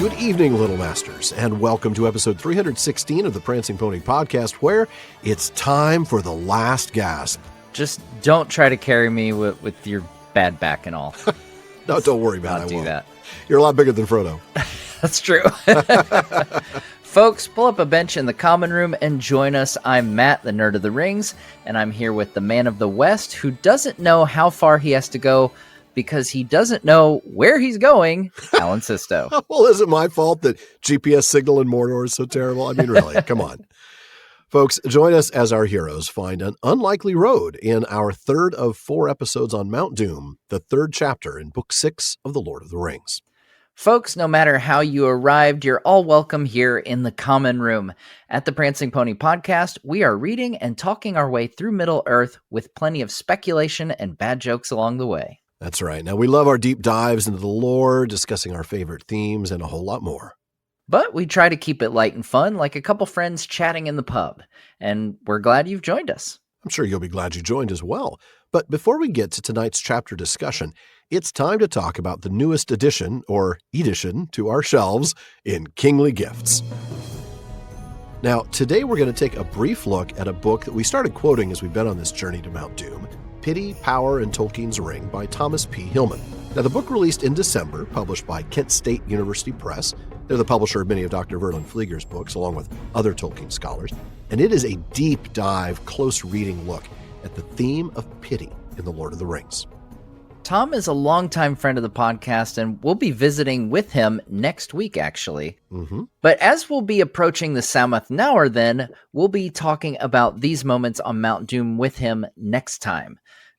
Good evening, Little Masters, and welcome to episode 316 of the Prancing Pony Podcast, where it's time for the last gasp. Just don't try to carry me with your bad back and all. No, don't worry about it. Not do that. You're a lot bigger than Frodo. That's true. Folks, pull up a bench in the common room and join us. I'm Matt, the Nerd of the Rings, and I'm here with the Man of the West, who doesn't know how far he has to go because he doesn't know where he's going, Alan Sisto. Well, is it my fault that GPS signal in Mordor is so terrible? I mean, really, come on. Folks, join us as our heroes find an unlikely road in our third of 4 episodes on Mount Doom, the third chapter in Book 6 of The Lord of the Rings. Folks, no matter how you arrived, you're all welcome here in the common room. At the Prancing Pony Podcast, we are reading and talking our way through Middle-earth with plenty of speculation and bad jokes along the way. That's right. Now, we love our deep dives into the lore, discussing our favorite themes, and a whole lot more. But we try to keep it light and fun, like a couple friends chatting in the pub. And we're glad you've joined us. I'm sure you'll be glad you joined as well. But before we get to tonight's chapter discussion, it's time to talk about the newest addition, or edition, to our shelves in Kingly Gifts. Now, today we're going to take a brief look at a book that we started quoting as we've been on this journey to Mount Doom, Pity, Power, and Tolkien's Ring by Thomas P. Hillman. Now, the book released in December, published by Kent State University Press. They're the publisher of many of Dr. Verlin Flieger's books, along with other Tolkien scholars. And it is a deep dive, close reading look at the theme of pity in The Lord of the Rings. Tom is a longtime friend of the podcast, and we'll be visiting with him next week, actually. Mm-hmm. But as we'll be approaching the Sammath Naur, then, we'll be talking about these moments on Mount Doom with him next time.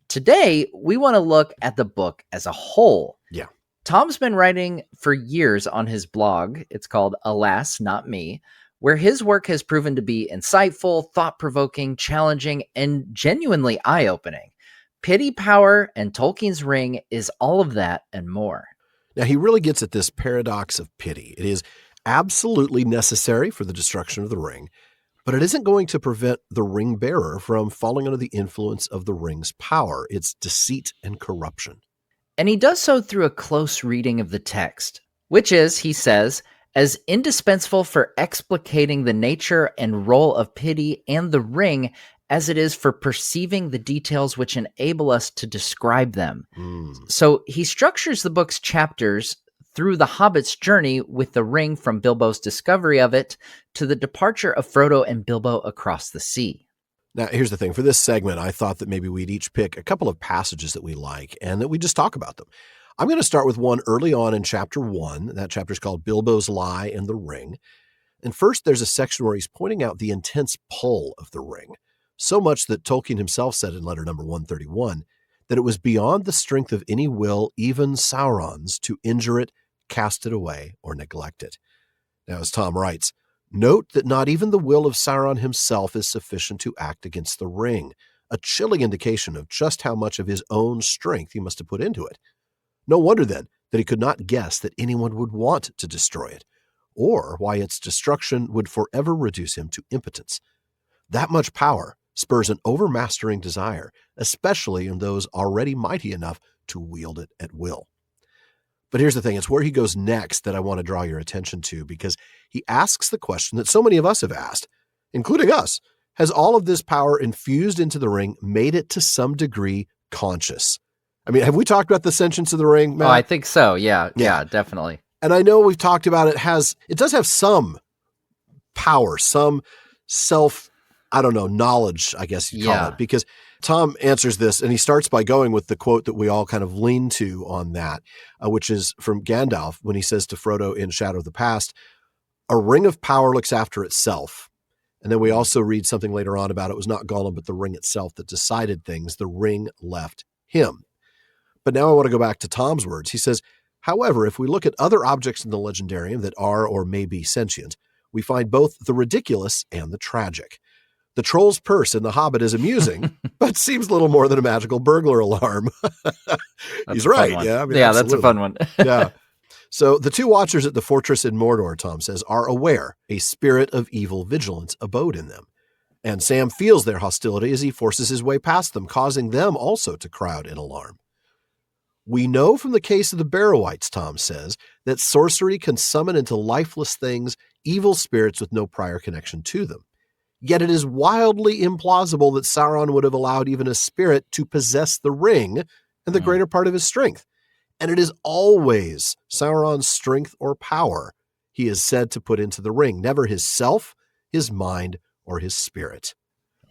Today, we want to look at the book as a whole. Yeah. Tom's been writing for years on his blog. It's called Alas, Not Me, where his work has proven to be insightful, thought-provoking, challenging, and genuinely eye-opening. Pity, Power, and Tolkien's Ring is all of that and more. Now, he really gets at this paradox of pity. It is absolutely necessary for the destruction of the ring, but it isn't going to prevent the ring bearer from falling under the influence of the ring's power, its deceit and corruption. And he does so through a close reading of the text, which is, he says, as indispensable for explicating the nature and role of pity and the ring as it is for perceiving the details which enable us to describe them. So he structures the book's chapters through the Hobbit's journey with the ring from Bilbo's discovery of it to the departure of Frodo and Bilbo across the sea. Now, here's the thing. For this segment, I thought that maybe we'd each pick a couple of passages that we like and that we just talk about them. I'm going to start with one early on in chapter 1. That chapter is called Bilbo's Lie and the Ring. And first, there's a section where he's pointing out the intense pull of the ring. So much that Tolkien himself said in letter number 131 that it was beyond the strength of any will, even Sauron's, to injure it, cast it away, or neglect it. Now, as Tom writes, note that not even the will of Sauron himself is sufficient to act against the ring, a chilling indication of just how much of his own strength he must have put into it. No wonder, then, that he could not guess that anyone would want to destroy it, or why its destruction would forever reduce him to impotence. That much power spurs an overmastering desire, especially in those already mighty enough to wield it at will. But here's the thing, it's where he goes next that I want to draw your attention to, because he asks the question that so many of us have asked, including us. Has all of this power infused into the ring made it to some degree conscious? I mean, have we talked about the sentience of the ring, Matt? Oh, I think so. Yeah, definitely. And I know we've talked about it does have some power, some knowledge, I guess you'd call it, because Tom answers this, and he starts by going with the quote that we all kind of lean to on that, which is from Gandalf when he says to Frodo in Shadow of the Past, a ring of power looks after itself. And then we also read something later on about it was not Gollum, but the ring itself that decided things. The ring left him. But now I want to go back to Tom's words. He says, however, if we look at other objects in the legendarium that are or may be sentient, we find both the ridiculous and the tragic. The troll's purse in The Hobbit is amusing, but seems little more than a magical burglar alarm. He's right. Yeah, that's a fun one. Yeah. So the 2 watchers at the fortress in Mordor, Tom says, are aware a spirit of evil vigilance abode in them. And Sam feels their hostility as he forces his way past them, causing them also to crowd in alarm. We know from the case of the Barrow-wights, Tom says, that sorcery can summon into lifeless things evil spirits with no prior connection to them. Yet it is wildly implausible that Sauron would have allowed even a spirit to possess the ring and the greater part of his strength. And it is always Sauron's strength or power he is said to put into the ring, never his self, his mind, or his spirit.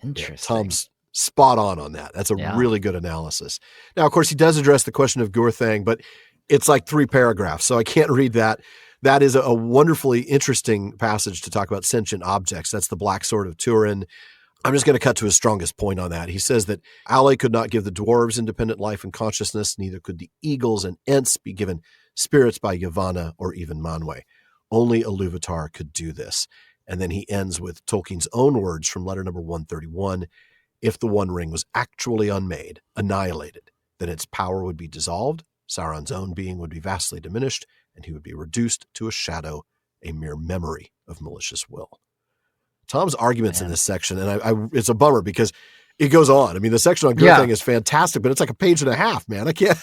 Interesting. Yeah, Tom's spot on that. That's a really good analysis. Now, of course, he does address the question of Gurthang, but it's like 3 paragraphs, so I can't read that. That is a wonderfully interesting passage to talk about sentient objects. That's the Black Sword of Turin. I'm just going to cut to his strongest point on that. He says that Ale could not give the dwarves independent life and consciousness, neither could the eagles and ents be given spirits by Yavanna or even Manwë. Only Ilúvatar could do this. And then he ends with Tolkien's own words from letter number 131. If the One Ring was actually unmade, annihilated, then its power would be dissolved, Sauron's own being would be vastly diminished, and he would be reduced to a shadow, a mere memory of malicious will. Tom's arguments in this section, and it's a bummer because it goes on. I mean, the section on Gurthang is fantastic, but it's like a page and a half, man. I can't.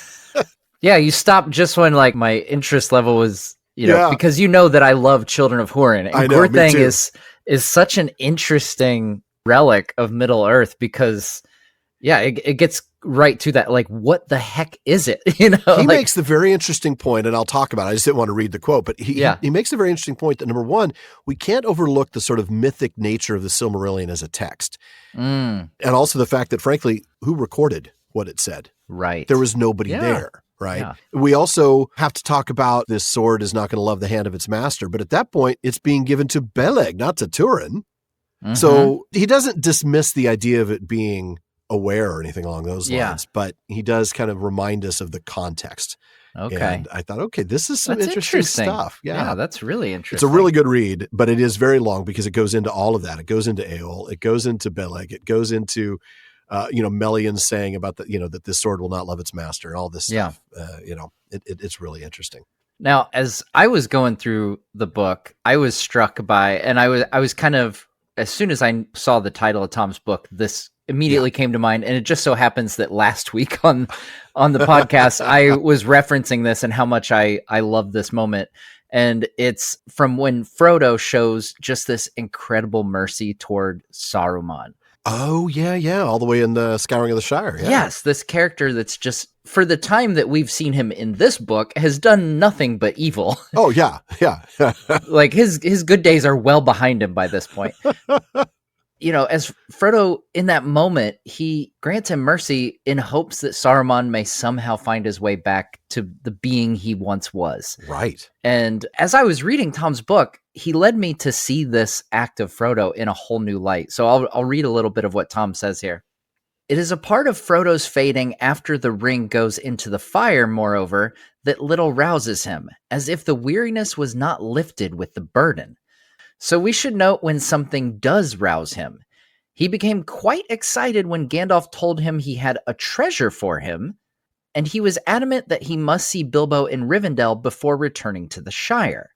Yeah, you stopped just when like my interest level was, because you know that I love Children of Húrin, and Gurthang is such an interesting relic of Middle Earth because, it gets right to that. Like, what the heck is it? He makes the very interesting point, and I'll talk about it. I just didn't want to read the quote, but he makes the very interesting point that, number one, we can't overlook the sort of mythic nature of the Silmarillion as a text. And also the fact that, frankly, who recorded what it said? Right. There was nobody there. Right. Yeah. We also have to talk about this sword is not going to love the hand of its master. But at that point, it's being given to Beleg, not to Turin. Mm-hmm. So he doesn't dismiss the idea of it being aware or anything along those lines, but he does kind of remind us of the context. Okay. And I thought, this is some interesting stuff. Yeah, that's really interesting. It's a really good read, but it is very long because it goes into all of that. It goes into Eöl. It goes into Beleg. It goes into Melian saying about that this sword will not love its master and all this stuff. It's really interesting. Now, as I was going through the book, I was struck by, and I was kind of, as soon as I saw the title of Tom's book, this immediately came to mind. And it just so happens that last week on the podcast, I was referencing this and how much I love this moment. And it's from when Frodo shows just this incredible mercy toward Saruman. Oh, yeah. All the way in the Scouring of the Shire. Yeah. Yes, this character that's just, for the time that we've seen him in this book, has done nothing but evil. Oh, yeah. Like his good days are well behind him by this point. As Frodo, in that moment, he grants him mercy in hopes that Saruman may somehow find his way back to the being he once was. Right. And as I was reading Tom's book, he led me to see this act of Frodo in a whole new light. So I'll read a little bit of what Tom says here. It is a part of Frodo's fading after the ring goes into the fire, moreover, that little rouses him, as if the weariness was not lifted with the burden. So we should note when something does rouse him. He became quite excited when Gandalf told him he had a treasure for him, and he was adamant that he must see Bilbo in Rivendell before returning to the Shire.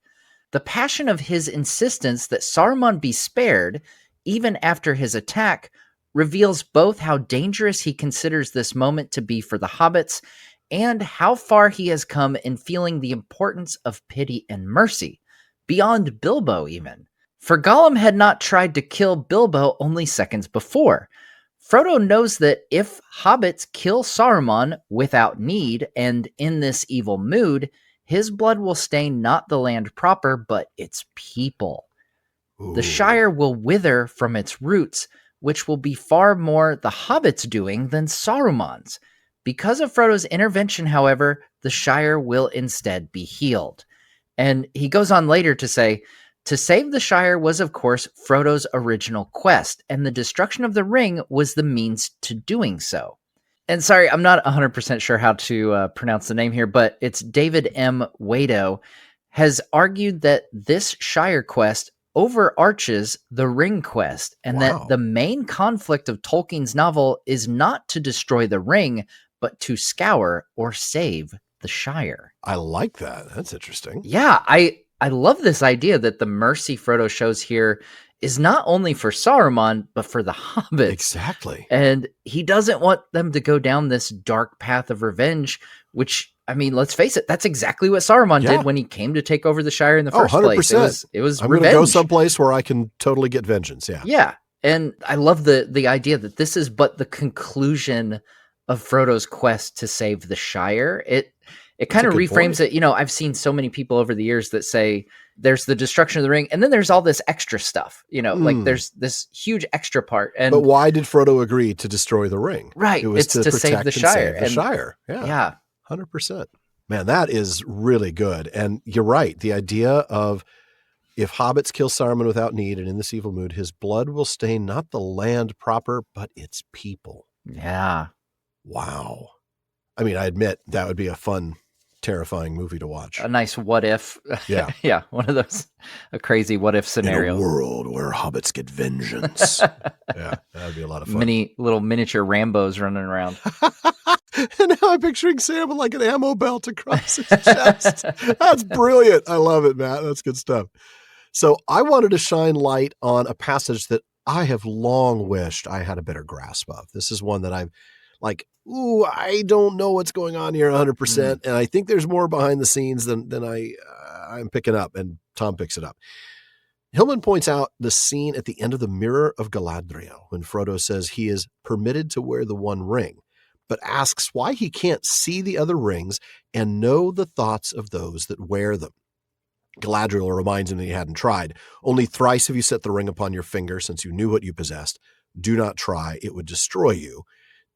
The passion of his insistence that Saruman be spared, even after his attack, reveals both how dangerous he considers this moment to be for the hobbits, and how far he has come in feeling the importance of pity and mercy, beyond Bilbo even. For Gollum had not tried to kill Bilbo only seconds before. Frodo knows that if hobbits kill Saruman without need and in this evil mood, his blood will stain not the land proper, but its people. Ooh. The Shire will wither from its roots, which will be far more the hobbits' doing than Saruman's. Because of Frodo's intervention, however, the Shire will instead be healed. And he goes on later to say, to save the Shire was, of course, Frodo's original quest, and the destruction of the ring was the means to doing so. And sorry, I'm not 100% sure how to pronounce the name here, but it's David M. Wado has argued that this Shire quest overarches the ring quest, and that the main conflict of Tolkien's novel is not to destroy the ring, but to scour or save the Shire. I like that. That's interesting. Yeah, I love this idea that the mercy Frodo shows here is not only for Saruman, but for the hobbits. Exactly. And he doesn't want them to go down this dark path of revenge, which, I mean, let's face it, that's exactly what Saruman did when he came to take over the Shire in the first 100%. place. It was I'm revenge. going to go someplace where I can totally get vengeance. Yeah. Yeah. And I love the idea that this is but the conclusion of Frodo's quest to save the Shire. It kind of reframes it. I've seen so many people over the years that say there's the destruction of the ring, and then there's all this extra stuff, like there's this huge extra part. But why did Frodo agree to destroy the ring? Right. It was to save the Shire. Save the Shire. Yeah. 100%. Man, that is really good. And you're right. The idea of if hobbits kill Saruman without need and in this evil mood, his blood will stain not the land proper, but its people. Yeah. Wow. I mean, I admit that would be a fun, terrifying movie to watch. A nice what if. Yeah. Yeah. One of those, a crazy what if scenario. In a world where hobbits get vengeance. Yeah. That'd be a lot of fun. Many little miniature Rambos running around. And now I'm picturing Sam with like an ammo belt across his chest. That's brilliant. I love it, Matt. That's good stuff. So I wanted to shine light on a passage that I have long wished I had a better grasp of. This is one that I've I don't know what's going on here 100%. And I think there's more behind the scenes than I'm picking up, and Tom picks it up. Hillman points out the scene at the end of the Mirror of Galadriel when Frodo says he is permitted to wear the One Ring, but asks why he can't see the other rings and know the thoughts of those that wear them. Galadriel reminds him that he hadn't tried. Only thrice have you set the ring upon your finger since you knew what you possessed. Do not try, it would destroy you.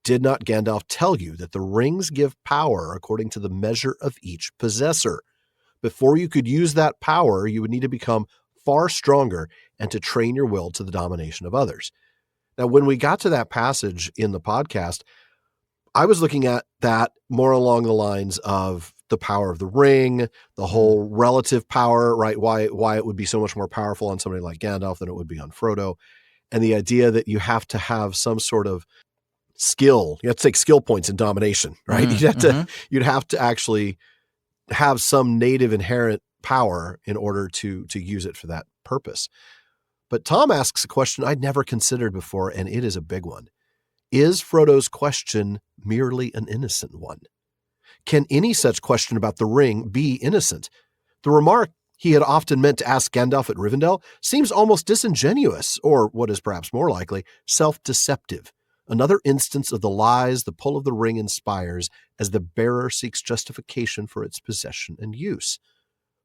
Did not Gandalf tell you that the rings give power according to the measure of each possessor? Before you could use that power, you would need to become far stronger and to train your will to the domination of others. Now, when we got to that passage in the podcast, I was looking at that more along the lines of the power of the ring, the whole relative power, right? Why it would be so much more powerful on somebody like Gandalf than it would be on Frodo. And the idea that you have to have some sort of skill. You have to take skill points in domination, right? You'd have to actually have some native inherent power in order to use it for that purpose. But Tom asks a question I'd never considered before, and it is a big one. Is Frodo's question merely an innocent one? Can any such question about the ring be innocent? The remark he had often meant to ask Gandalf at Rivendell seems almost disingenuous, or what is perhaps more likely, self-deceptive. Another instance of the lies the pull of the ring inspires as the bearer seeks justification for its possession and use.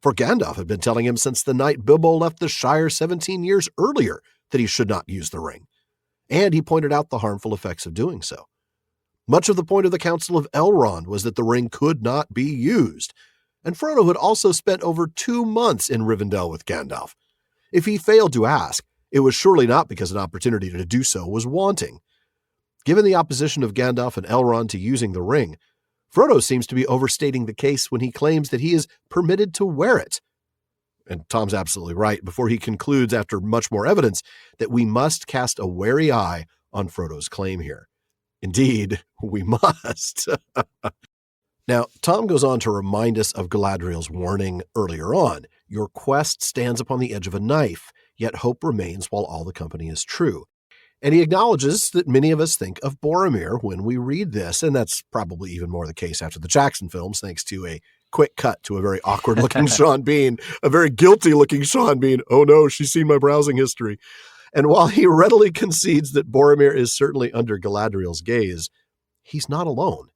For Gandalf had been telling him since the night Bilbo left the Shire 17 years earlier that he should not use the ring. And he pointed out the harmful effects of doing so. Much of the point of the Council of Elrond was that the ring could not be used. And Frodo had also spent over 2 months in Rivendell with Gandalf. If he failed to ask, it was surely not because an opportunity to do so was wanting. Given the opposition of Gandalf and Elrond to using the ring, Frodo seems to be overstating the case when he claims that he is permitted to wear it. And Tom's absolutely right before he concludes, after much more evidence, that we must cast a wary eye on Frodo's claim here. Indeed, we must. Now, Tom goes on to remind us of Galadriel's warning earlier on. Your quest stands upon the edge of a knife, yet hope remains while all the company is true. And he acknowledges that many of us think of Boromir when we read this, and that's probably even more the case after the Jackson films, thanks to a quick cut to a very awkward-looking Sean Bean, a very guilty-looking Sean Bean. Oh no, she's seen my browsing history. And while he readily concedes that Boromir is certainly under Galadriel's gaze, he's not alone.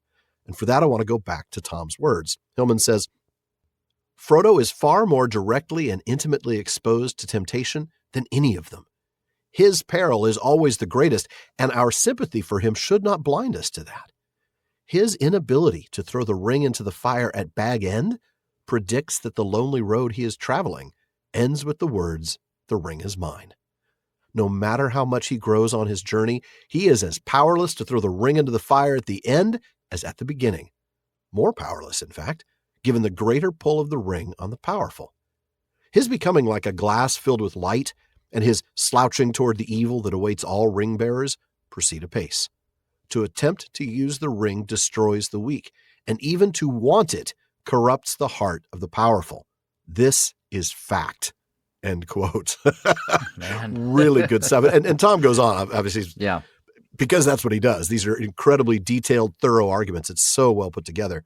And for that, I want to go back to Tom's words. Hillman says, Frodo is far more directly and intimately exposed to temptation than any of them. His peril is always the greatest, and our sympathy for him should not blind us to that. His inability to throw the ring into the fire at Bag End predicts that the lonely road he is traveling ends with the words, "The ring is mine." No matter how much he grows on his journey, he is as powerless to throw the ring into the fire at the end as at the beginning. More powerless, in fact, given the greater pull of the ring on the powerful. His becoming like a glass filled with light and his slouching toward the evil that awaits all ring-bearers proceed apace. To attempt to use the ring destroys the weak, and even to want it corrupts the heart of the powerful. This is fact. end quote. Man. Really good stuff. And Tom goes on, obviously, Yeah. because that's what he does. These are incredibly detailed, thorough arguments. It's so well put together.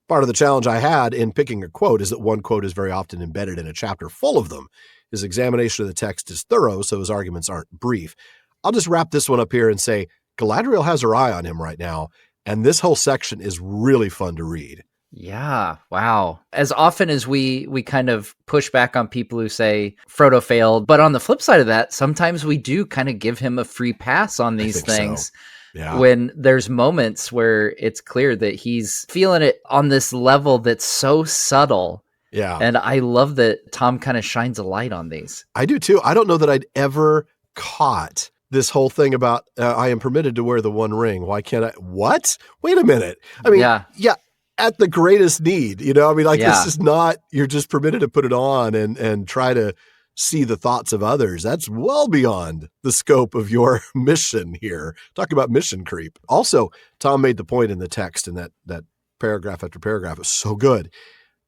Part of the challenge I had in picking a quote is that one quote is very often embedded in a chapter full of them. His examination of the text is thorough, so his arguments aren't brief. I'll just wrap this one up here and say Galadriel has her eye on him right now, and this whole section is really fun to read. Yeah. Wow. As often as we kind of push back on people who say Frodo failed, but on the flip side of that, sometimes we do kind of give him a free pass on these things. So. Yeah. When there's moments where it's clear that he's feeling it on this level that's so subtle. Yeah. And I love that Tom kind of shines a light on these. I do too. I don't know that I'd ever caught this whole thing about I am permitted to wear the one ring. Why can't I? What? Wait a minute. I mean, yeah. At the greatest need, I mean, like this is not, you're just permitted to put it on and try to see the thoughts of others. That's well beyond the scope of your mission here. Talk about mission creep. Also, Tom made the point in the text in that paragraph after paragraph. It was so good.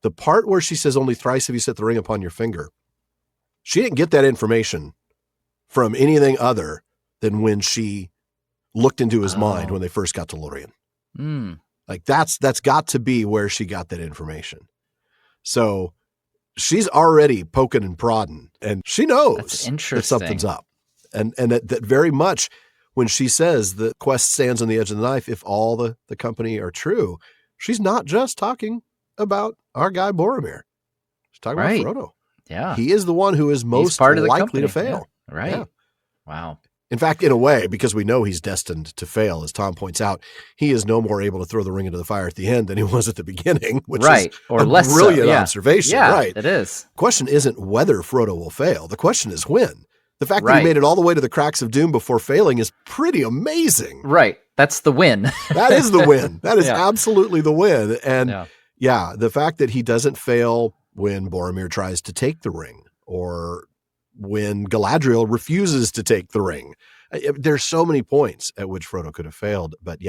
The part where she says, only thrice have you set the ring upon your finger. She didn't get that information from anything other than when she looked into his mind when they first got to Lorien. Like that's got to be where she got that information. So she's already poking and prodding, and she knows that something's up. And that very much when she says the quest stands on the edge of the knife, if all the company are true, she's not just talking about our guy Boromir. She's talking about Frodo. Yeah. He is the one who is most likely to fail. Yeah. Right. Yeah. Wow. In fact, in a way, because we know he's destined to fail, as Tom points out, he is no more able to throw the ring into the fire at the end than he was at the beginning, which is or a less brilliant observation. Yeah, right. It is. The question isn't whether Frodo will fail. The question is when. The fact that he made it all the way to the cracks of doom before failing is pretty amazing. Right. That's the win. That is the win. That is absolutely the win. And the fact that he doesn't fail when Boromir tries to take the ring or when Galadriel refuses to take the ring. There's so many points at which Frodo could have failed, but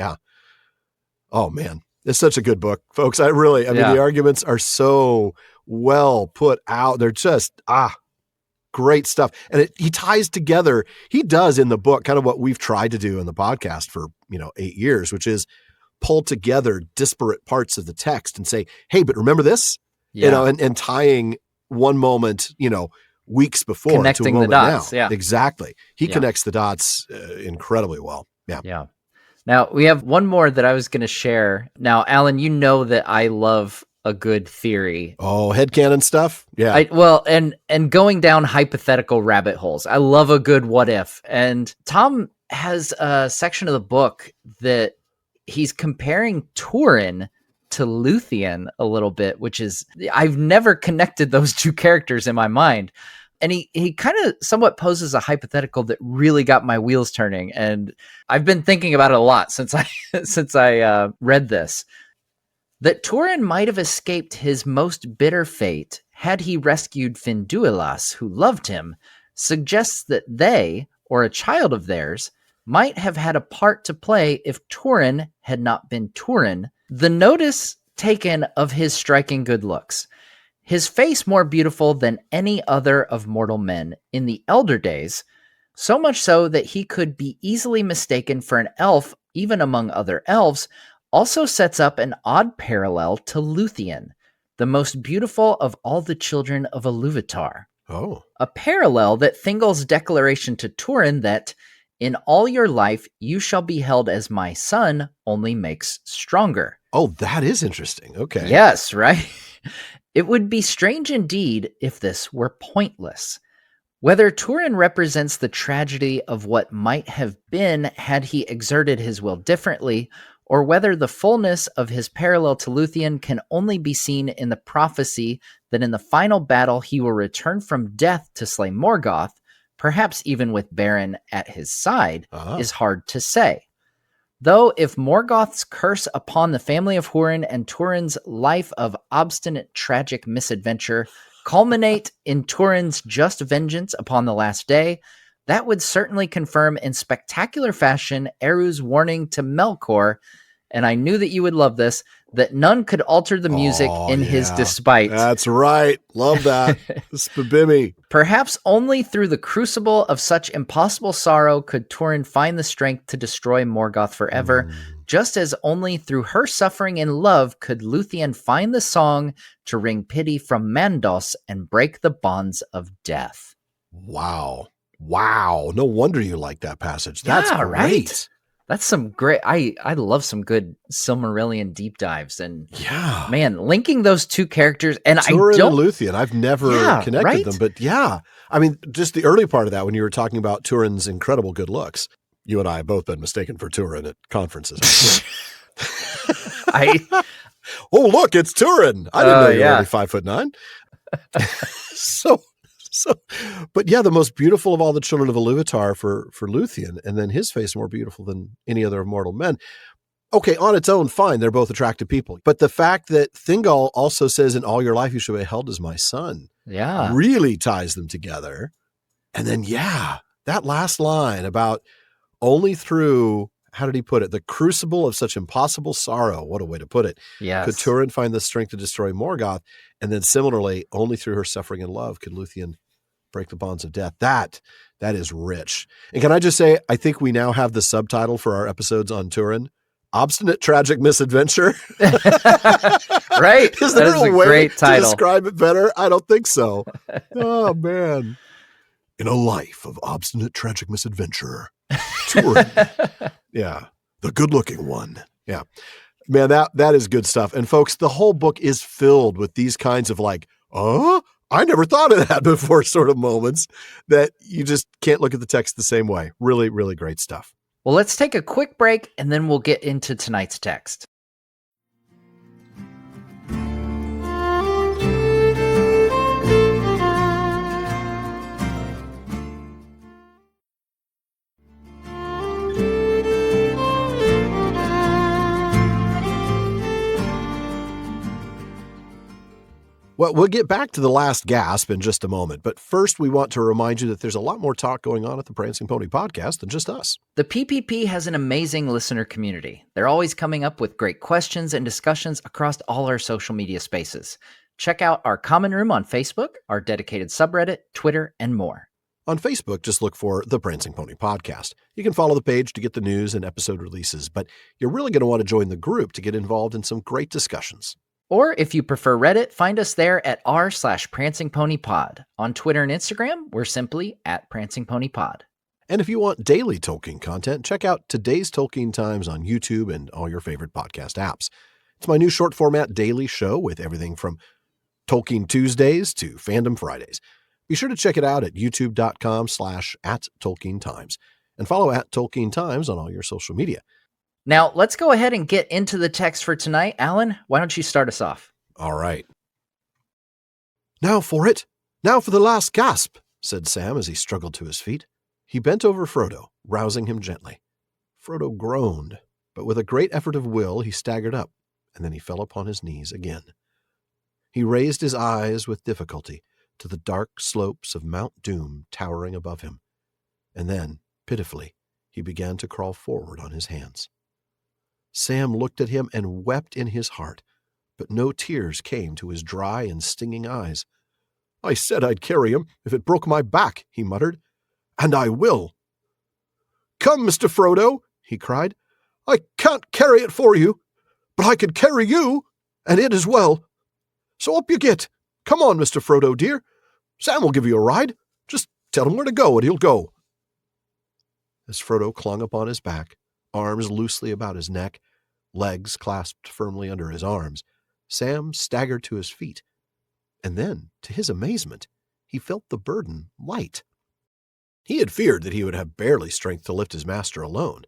oh man, it's such a good book, folks. I mean, the arguments are so well put out. They're just, great stuff. And he ties together, he does in the book kind of what we've tried to do in the podcast for, 8 years, which is pull together disparate parts of the text and say, hey, but remember this, and tying one moment, weeks before connecting to a moment the dots. now. Yeah, exactly. He connects the dots incredibly well. Yeah. Yeah. Now we have one more that I was going to share. Now, Alan, you know that I love a good theory. Oh, headcanon stuff. Yeah. And going down hypothetical rabbit holes. I love a good what if. And Tom has a section of the book that he's comparing Turin to Luthien a little bit, which is, I've never connected those two characters in my mind. And he kind of somewhat poses a hypothetical that really got my wheels turning. And I've been thinking about it a lot since I read this. That Turin might have escaped his most bitter fate had he rescued Finduilas, who loved him, suggests that they, or a child of theirs, might have had a part to play if Turin had not been Turin. The notice taken of his striking good looks, his face more beautiful than any other of mortal men in the elder days, so much so that he could be easily mistaken for an elf even among other elves, also sets up an odd parallel to Luthien, the most beautiful of all the children of Iluvatar. Oh. A parallel that Thingol's declaration to Turin that, in all your life you shall be held as my son, only makes stronger. Oh, that is interesting. Okay. Yes, right? It would be strange indeed if this were pointless. Whether Turin represents the tragedy of what might have been had he exerted his will differently, or whether the fullness of his parallel to Luthien can only be seen in the prophecy that in the final battle he will return from death to slay Morgoth, perhaps even with Beren at his side, is hard to say. Though if Morgoth's curse upon the family of Hurin and Turin's life of obstinate tragic misadventure culminate in Turin's just vengeance upon the last day, that would certainly confirm in spectacular fashion Eru's warning to Melkor, and I knew that you would love this, that none could alter the music in his despite. That's right. Love that. Spabimmy. Perhaps only through the crucible of such impossible sorrow could Turin find the strength to destroy Morgoth forever, just as only through her suffering in love could Luthien find the song to wring pity from Mandos and break the bonds of death. Wow. No wonder you like that passage. That's great. Right? That's some great. I love some good Silmarillion deep dives, and man, linking those two characters, and Turin and Luthien, I've never connected them, but I mean, just the early part of that when you were talking about Turin's incredible good looks. You and I have both been mistaken for Turin at conferences. Oh, look, it's Turin. I didn't know you were only 5'9". But the most beautiful of all the children of Iluvatar for Luthien, and then his face more beautiful than any other of mortal men. Okay, on its own, fine, they're both attractive people. But the fact that Thingol also says, in all your life you shall be held as my son, really ties them together. And then, that last line about only through, how did he put it? The crucible of such impossible sorrow. What a way to put it. Yes. Could Turin find the strength to destroy Morgoth? And then similarly, only through her suffering and love could Luthien break the bonds of death. That is rich. And can I just say, I think we now have the subtitle for our episodes on Turin. Obstinate Tragic Misadventure. Right. Is there a way great title to describe it better? I don't think so. Oh, man. In a life of obstinate tragic misadventure, Turin. The good-looking one. Yeah. Man, that is good stuff. And folks, the whole book is filled with these kinds of I never thought of that before sort of moments that you just can't look at the text the same way. Really, really great stuff. Well, let's take a quick break and then we'll get into tonight's text. Well, we'll get back to the last gasp in just a moment, but first we want to remind you that there's a lot more talk going on at the Prancing Pony podcast than just us. The PPP has an amazing listener community. They're always coming up with great questions and discussions across all our social media spaces. Check out our common room on Facebook, our dedicated subreddit, Twitter, and more. On Facebook, just look for the Prancing Pony podcast. You can follow the page to get the news and episode releases, but you're really going to want to join the group to get involved in some great discussions. Or if you prefer Reddit, find us there at r/PrancingPonyPod. On Twitter and Instagram, we're simply @PrancingPonyPod. And if you want daily Tolkien content, check out Today's Tolkien Times on YouTube and all your favorite podcast apps. It's my new short format daily show with everything from Tolkien Tuesdays to Fandom Fridays. Be sure to check it out at youtube.com/@TolkienTimes and follow @TolkienTimes on all your social media. Now, let's go ahead and get into the text for tonight. Alan, why don't you start us off? All right. Now for it. Now for the last gasp, said Sam as he struggled to his feet. He bent over Frodo, rousing him gently. Frodo groaned, but with a great effort of will, he staggered up, and then he fell upon his knees again. He raised his eyes with difficulty to the dark slopes of Mount Doom towering above him, and then, pitifully, he began to crawl forward on his hands. Sam looked at him and wept in his heart, but no tears came to his dry and stinging eyes. I said I'd carry him if it broke my back, he muttered, and I will. Come, Mr. Frodo, he cried. I can't carry it for you, but I can carry you, and it as well. So up you get. Come on, Mr. Frodo, dear. Sam will give you a ride. Just tell him where to go, and he'll go. As Frodo clung upon his back, arms loosely about his neck, legs clasped firmly under his arms, Sam staggered to his feet. And then, to his amazement, he felt the burden light. He had feared that he would have barely strength to lift his master alone,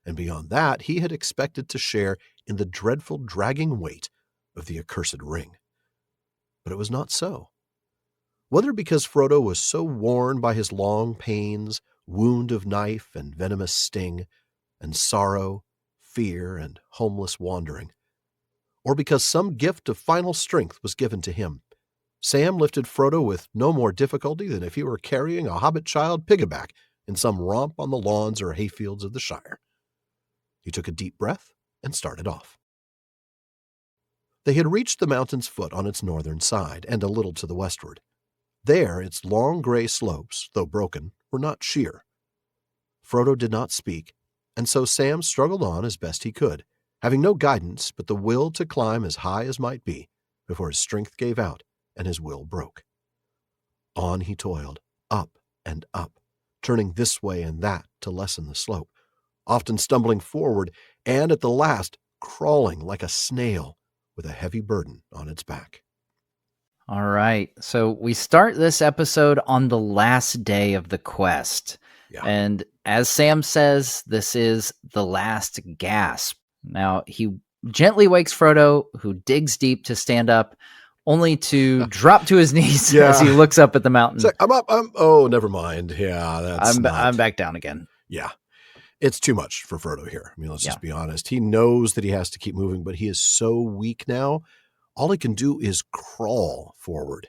and beyond that he had expected to share in the dreadful dragging weight of the accursed ring. But it was not so. Whether because Frodo was so worn by his long pains, wound of knife and venomous sting, and sorrow, fear, and homeless wandering, or because some gift of final strength was given to him, Sam lifted Frodo with no more difficulty than if he were carrying a hobbit child piggyback in some romp on the lawns or hayfields of the Shire. He took a deep breath and started off. They had reached the mountain's foot on its northern side and a little to the westward. There its long gray slopes, though broken, were not sheer. Frodo did not speak, and so Sam struggled on as best he could, having no guidance but the will to climb as high as might be, before his strength gave out and his will broke. On he toiled, up and up, turning this way and that to lessen the slope, often stumbling forward, and at the last crawling like a snail with a heavy burden on its back. All right, so we start this episode on the last day of the quest. Yeah. And as Sam says, this is the last gasp. Now, he gently wakes Frodo, who digs deep to stand up, only to drop to his knees as he looks up at the mountain. It's like, I'm up. Oh, never mind. Yeah, I'm back down again. Yeah. It's too much for Frodo here. I mean, let's just be honest. He knows that he has to keep moving, but he is so weak now. All he can do is crawl forward.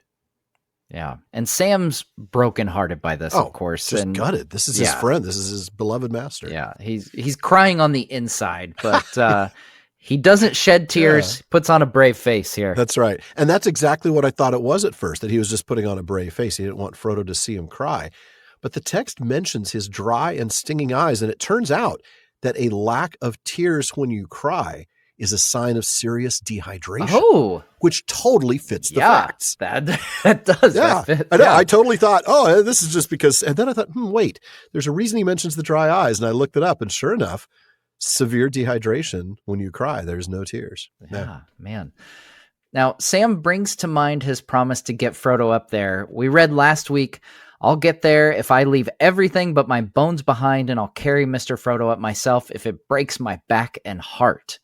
Yeah. And Sam's brokenhearted by this, of course. Just gutted. This is his friend. This is his beloved master. Yeah. He's crying on the inside, but he doesn't shed tears, puts on a brave face here. That's right. And that's exactly what I thought it was at first, that he was just putting on a brave face. He didn't want Frodo to see him cry. But the text mentions his dry and stinging eyes, and it turns out that a lack of tears when you cry is a sign of serious dehydration, which totally fits the facts. That does. Yeah, that fits, I know. I totally thought, this is just because. And then I thought, wait, there's a reason he mentions the dry eyes. And I looked it up, and sure enough, severe dehydration, when you cry, there's no tears. Yeah, man. Now, Sam brings to mind his promise to get Frodo up there. We read last week, I'll get there if I leave everything but my bones behind, and I'll carry Mr. Frodo up myself if it breaks my back and heart.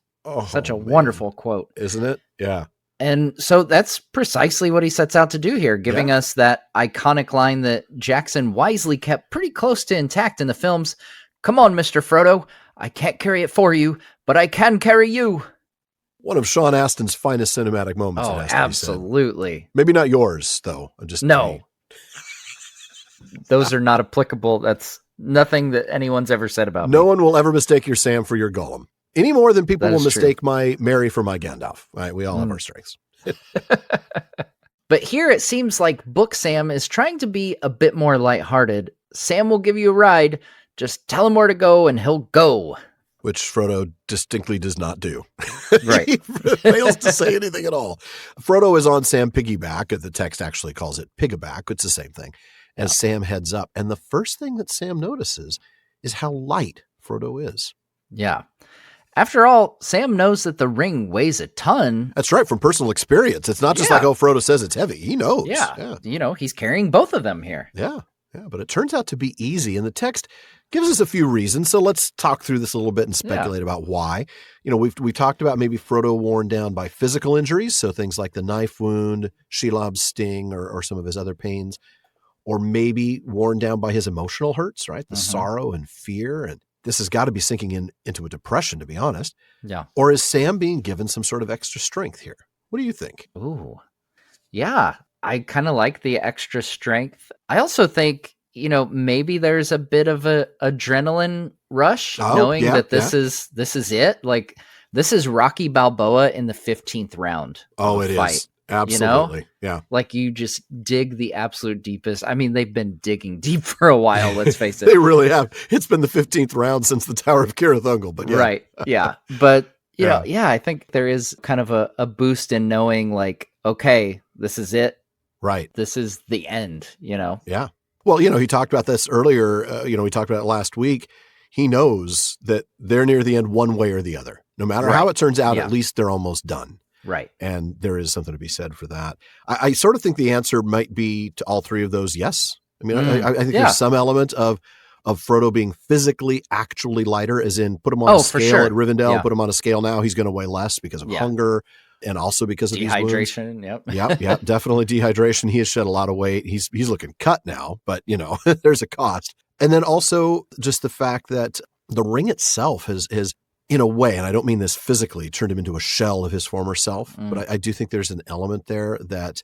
Such a wonderful quote. Isn't it? Yeah. And so that's precisely what he sets out to do here, giving us that iconic line that Jackson wisely kept pretty close to intact in the films. Come on, Mr. Frodo. I can't carry it for you, but I can carry you. One of Sean Astin's finest cinematic moments. Oh, absolutely. Maybe not yours, though. No. Those are not applicable. That's nothing that anyone's ever said about me. No one will ever mistake your Sam for your Gollum. Any more than people will mistake my Mary for my Gandalf. Right? We all have our strengths. But here it seems like Book Sam is trying to be a bit more lighthearted. Sam will give you a ride. Just tell him where to go and he'll go. Which Frodo distinctly does not do. Right. He fails to say anything at all. Frodo is on Sam piggyback. The text actually calls it piggyback. It's the same thing. As Sam heads up. And the first thing that Sam notices is how light Frodo is. Yeah. After all, Sam knows that the ring weighs a ton. That's right, from personal experience. It's not just like, Frodo says it's heavy. He knows. Yeah. You know, he's carrying both of them here. Yeah, but it turns out to be easy. And the text gives us a few reasons. So let's talk through this a little bit and speculate about why. You know, we talked about maybe Frodo worn down by physical injuries. So things like the knife wound, Shelob's sting, or some of his other pains. Or maybe worn down by his emotional hurts, right? The sorrow and fear. And this has got to be sinking into a depression, to be honest. Yeah. Or is Sam being given some sort of extra strength here? What do you think? Ooh. Yeah. I kind of like the extra strength. I also think, you know, maybe there's a bit of a adrenaline rush knowing that this is it. Like, this is Rocky Balboa in the 15th round. Oh, it fight. is. Absolutely. You know? Yeah. Like, you just dig the absolute deepest. I mean, they've been digging deep for a while, let's face it. They really have. It's been the 15th round since the Tower of Cirith but yeah. Right. Yeah. But, you know, I think there is kind of a boost in knowing, like, okay, this is it. Right. This is the end, you know? Yeah. Well, you know, he talked about this earlier. We talked about it last week. He knows that they're near the end one way or the other. No matter how it turns out, at least they're almost done. Right. And there is something to be said for that. I sort of think the answer might be to all three of those. Yes. I mean, I think there's some element of Frodo being physically actually lighter, as in put him on a scale at Rivendell, put him on a scale now. He's going to weigh less because of hunger and also because of dehydration. Yep. Definitely dehydration. He has shed a lot of weight. He's looking cut now, but you know, there's a cost. And then also just the fact that the ring itself has in a way, and I don't mean this physically, turned him into a shell of his former self, but I do think there's an element there that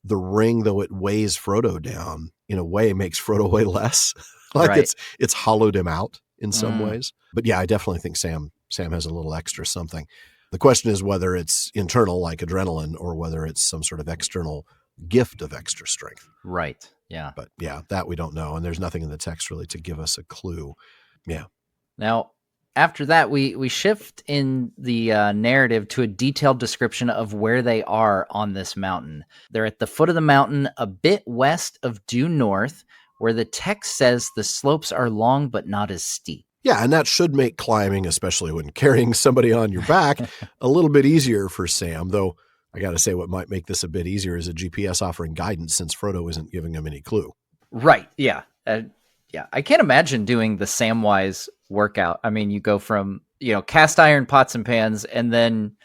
the ring, though it weighs Frodo down, in a way makes Frodo weigh less. Like it's hollowed him out in some ways. But yeah, I definitely think Sam Sam has a little extra something. The question is whether it's internal, like adrenaline, or whether it's some sort of external gift of extra strength. Right. Yeah. But yeah, that we don't know. And there's nothing in the text really to give us a clue. Yeah. Now, after that, we shift in the narrative to a detailed description of where they are on this mountain. They're at the foot of the mountain, a bit west of due north, where the text says the slopes are long but not as steep. Yeah, and that should make climbing, especially when carrying somebody on your back, a little bit easier for Sam, though I got to say what might make this a bit easier is a GPS offering guidance since Frodo isn't giving him any clue. Right, yeah. Yeah, I can't imagine doing the Samwise workout. I mean, you go from, cast iron pots and pans and then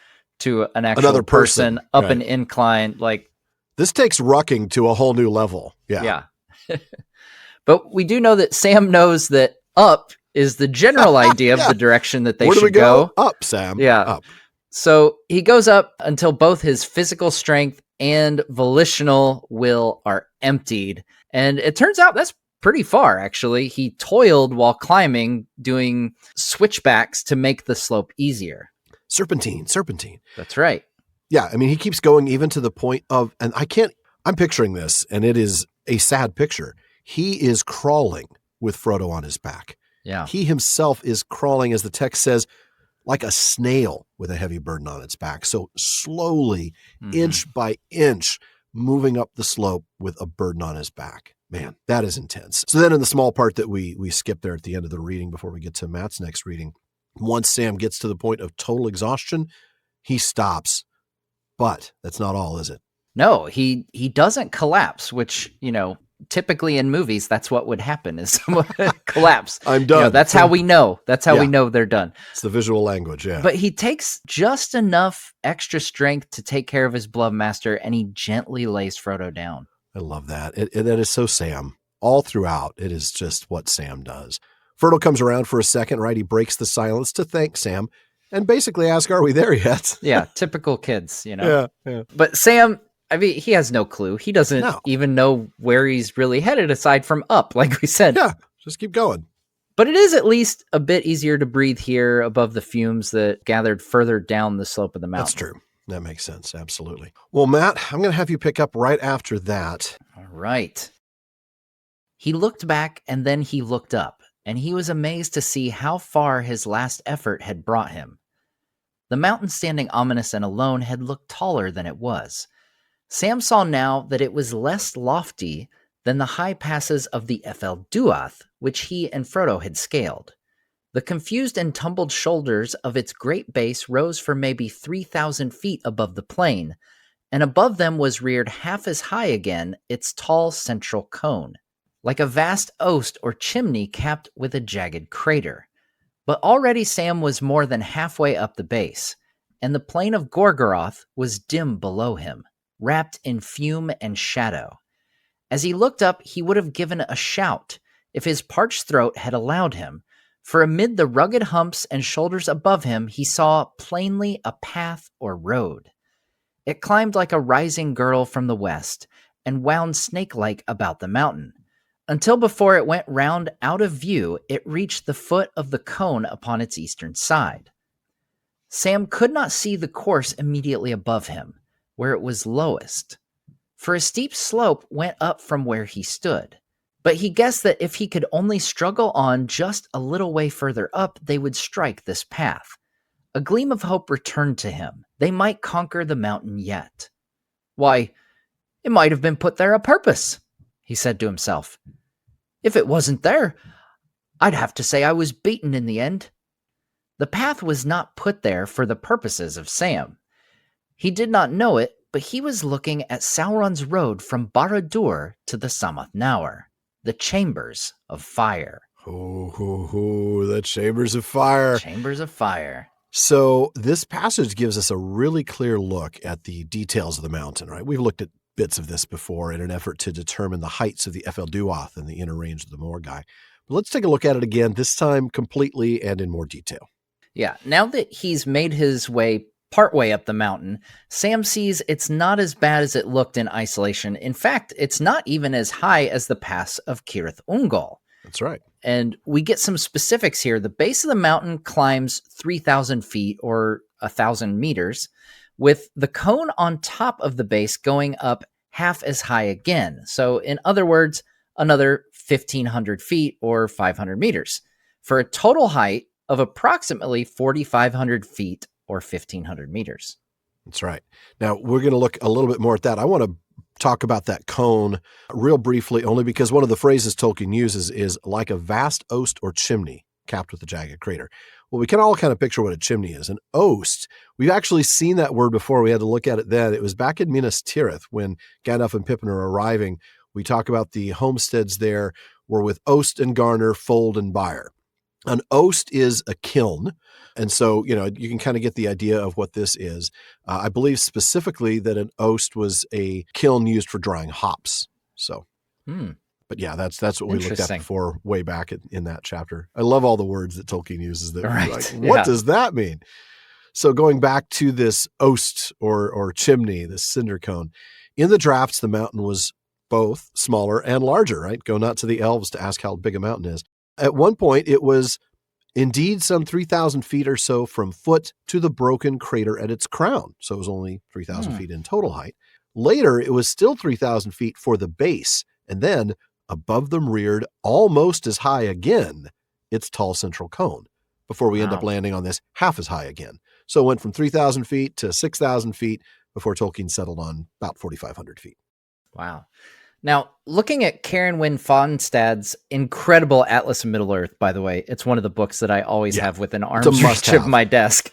to an actual Another person up right. an incline. Like this takes rucking to a whole new level. Yeah. But we do know that Sam knows that up is the general idea of the direction that they should go. Up, Sam. Yeah. Up. So he goes up until both his physical strength and volitional will are emptied. And it turns out that's pretty far, actually. He toiled while climbing, doing switchbacks to make the slope easier. Serpentine. That's right. Yeah, I mean, he keeps going even to the point of, and I'm picturing this, and it is a sad picture. He is crawling with Frodo on his back. Yeah. He himself is crawling, as the text says, like a snail with a heavy burden on its back. So slowly, inch by inch, moving up the slope with a burden on his back. Man, that is intense. So then in the small part that we skip there at the end of the reading before we get to Matt's next reading, once Sam gets to the point of total exhaustion, he stops. But that's not all, is it? No, he doesn't collapse, which, typically in movies, that's what would happen is someone collapse. I'm done. That's how we know. That's how we know they're done. It's the visual language, yeah. But he takes just enough extra strength to take care of his beloved master, and he gently lays Frodo down. I love that. That is so Sam. All throughout, it is just what Sam does. Frodo comes around for a second, right? He breaks the silence to thank Sam and basically ask, are we there yet? Yeah, typical kids, Yeah. But Sam, I mean, he has no clue. He doesn't even know where he's really headed aside from up, like we said. Yeah, just keep going. But it is at least a bit easier to breathe here above the fumes that gathered further down the slope of the mountain. That's true. That makes sense. Absolutely. Well, Matt, I'm going to have you pick up right after that. All right. He looked back and then he looked up, and he was amazed to see how far his last effort had brought him. The mountain, standing ominous and alone, had looked taller than it was. Sam saw now that it was less lofty than the high passes of the Ephel-Duath, which he and Frodo had scaled. The confused and tumbled shoulders of its great base rose for maybe 3,000 feet above the plain, and above them was reared half as high again its tall central cone, like a vast oast or chimney capped with a jagged crater. But already Sam was more than halfway up the base, and the plain of Gorgoroth was dim below him, wrapped in fume and shadow. As he looked up, he would have given a shout if his parched throat had allowed him, for amid the rugged humps and shoulders above him, he saw plainly a path or road. It climbed like a rising girdle from the west, and wound snake-like about the mountain, until before it went round out of view, it reached the foot of the cone upon its eastern side. Sam could not see the course immediately above him, where it was lowest, for a steep slope went up from where he stood. But he guessed that if he could only struggle on just a little way further up, they would strike this path. A gleam of hope returned to him. They might conquer the mountain yet. Why, it might have been put there a purpose, he said to himself. If it wasn't there, I'd have to say I was beaten in the end. The path was not put there for the purposes of Sam. He did not know it, but he was looking at Sauron's road from Barad-dûr to the Samath Naur, the Chambers of Fire. The Chambers of Fire. Chambers of Fire. So this passage gives us a really clear look at the details of the mountain, right? We've looked at bits of this before in an effort to determine the heights of the Ephel-Duath and the inner range of the Morgai. But let's take a look at it again, this time completely and in more detail. Yeah, now that he's made his way partway up the mountain, Sam sees it's not as bad as it looked in isolation. In fact, it's not even as high as the pass of Cirith Ungol. That's right. And we get some specifics here. The base of the mountain climbs 3,000 feet or 1,000 meters, with the cone on top of the base going up half as high again. So in other words, another 1,500 feet or 500 meters for a total height of approximately 4,500 feet or 1,500 meters. That's right. Now, we're going to look a little bit more at that. I want to talk about that cone real briefly, only because one of the phrases Tolkien uses is like a vast oast or chimney capped with a jagged crater. Well, we can all kind of picture what a chimney is. An oast, we've actually seen that word before. We had to look at it then. It was back in Minas Tirith when Gandalf and Pippin are arriving. We talk about the homesteads there were with oast and garner, fold and byre. An oast is a kiln. And so, you can kind of get the idea of what this is. I believe specifically that an oast was a kiln used for drying hops. So, but yeah, that's what we looked at before way back in that chapter. I love all the words that Tolkien uses. That right. Like, what does that mean? So going back to this oast or chimney, this cinder cone, in the drafts, the mountain was both smaller and larger, right? Go not to the elves to ask how big a mountain is. At one point, it was indeed some 3,000 feet or so from foot to the broken crater at its crown. So it was only 3,000 feet in total height. Later, it was still 3,000 feet for the base. And then above them reared almost as high again, its tall central cone, before we end up landing on this half as high again. So it went from 3,000 feet to 6,000 feet before Tolkien settled on about 4,500 feet. Wow. Now, looking at Karen Wynne Fonstad's incredible Atlas of Middle-earth, by the way, it's one of the books that I always have within arm's reach of my desk.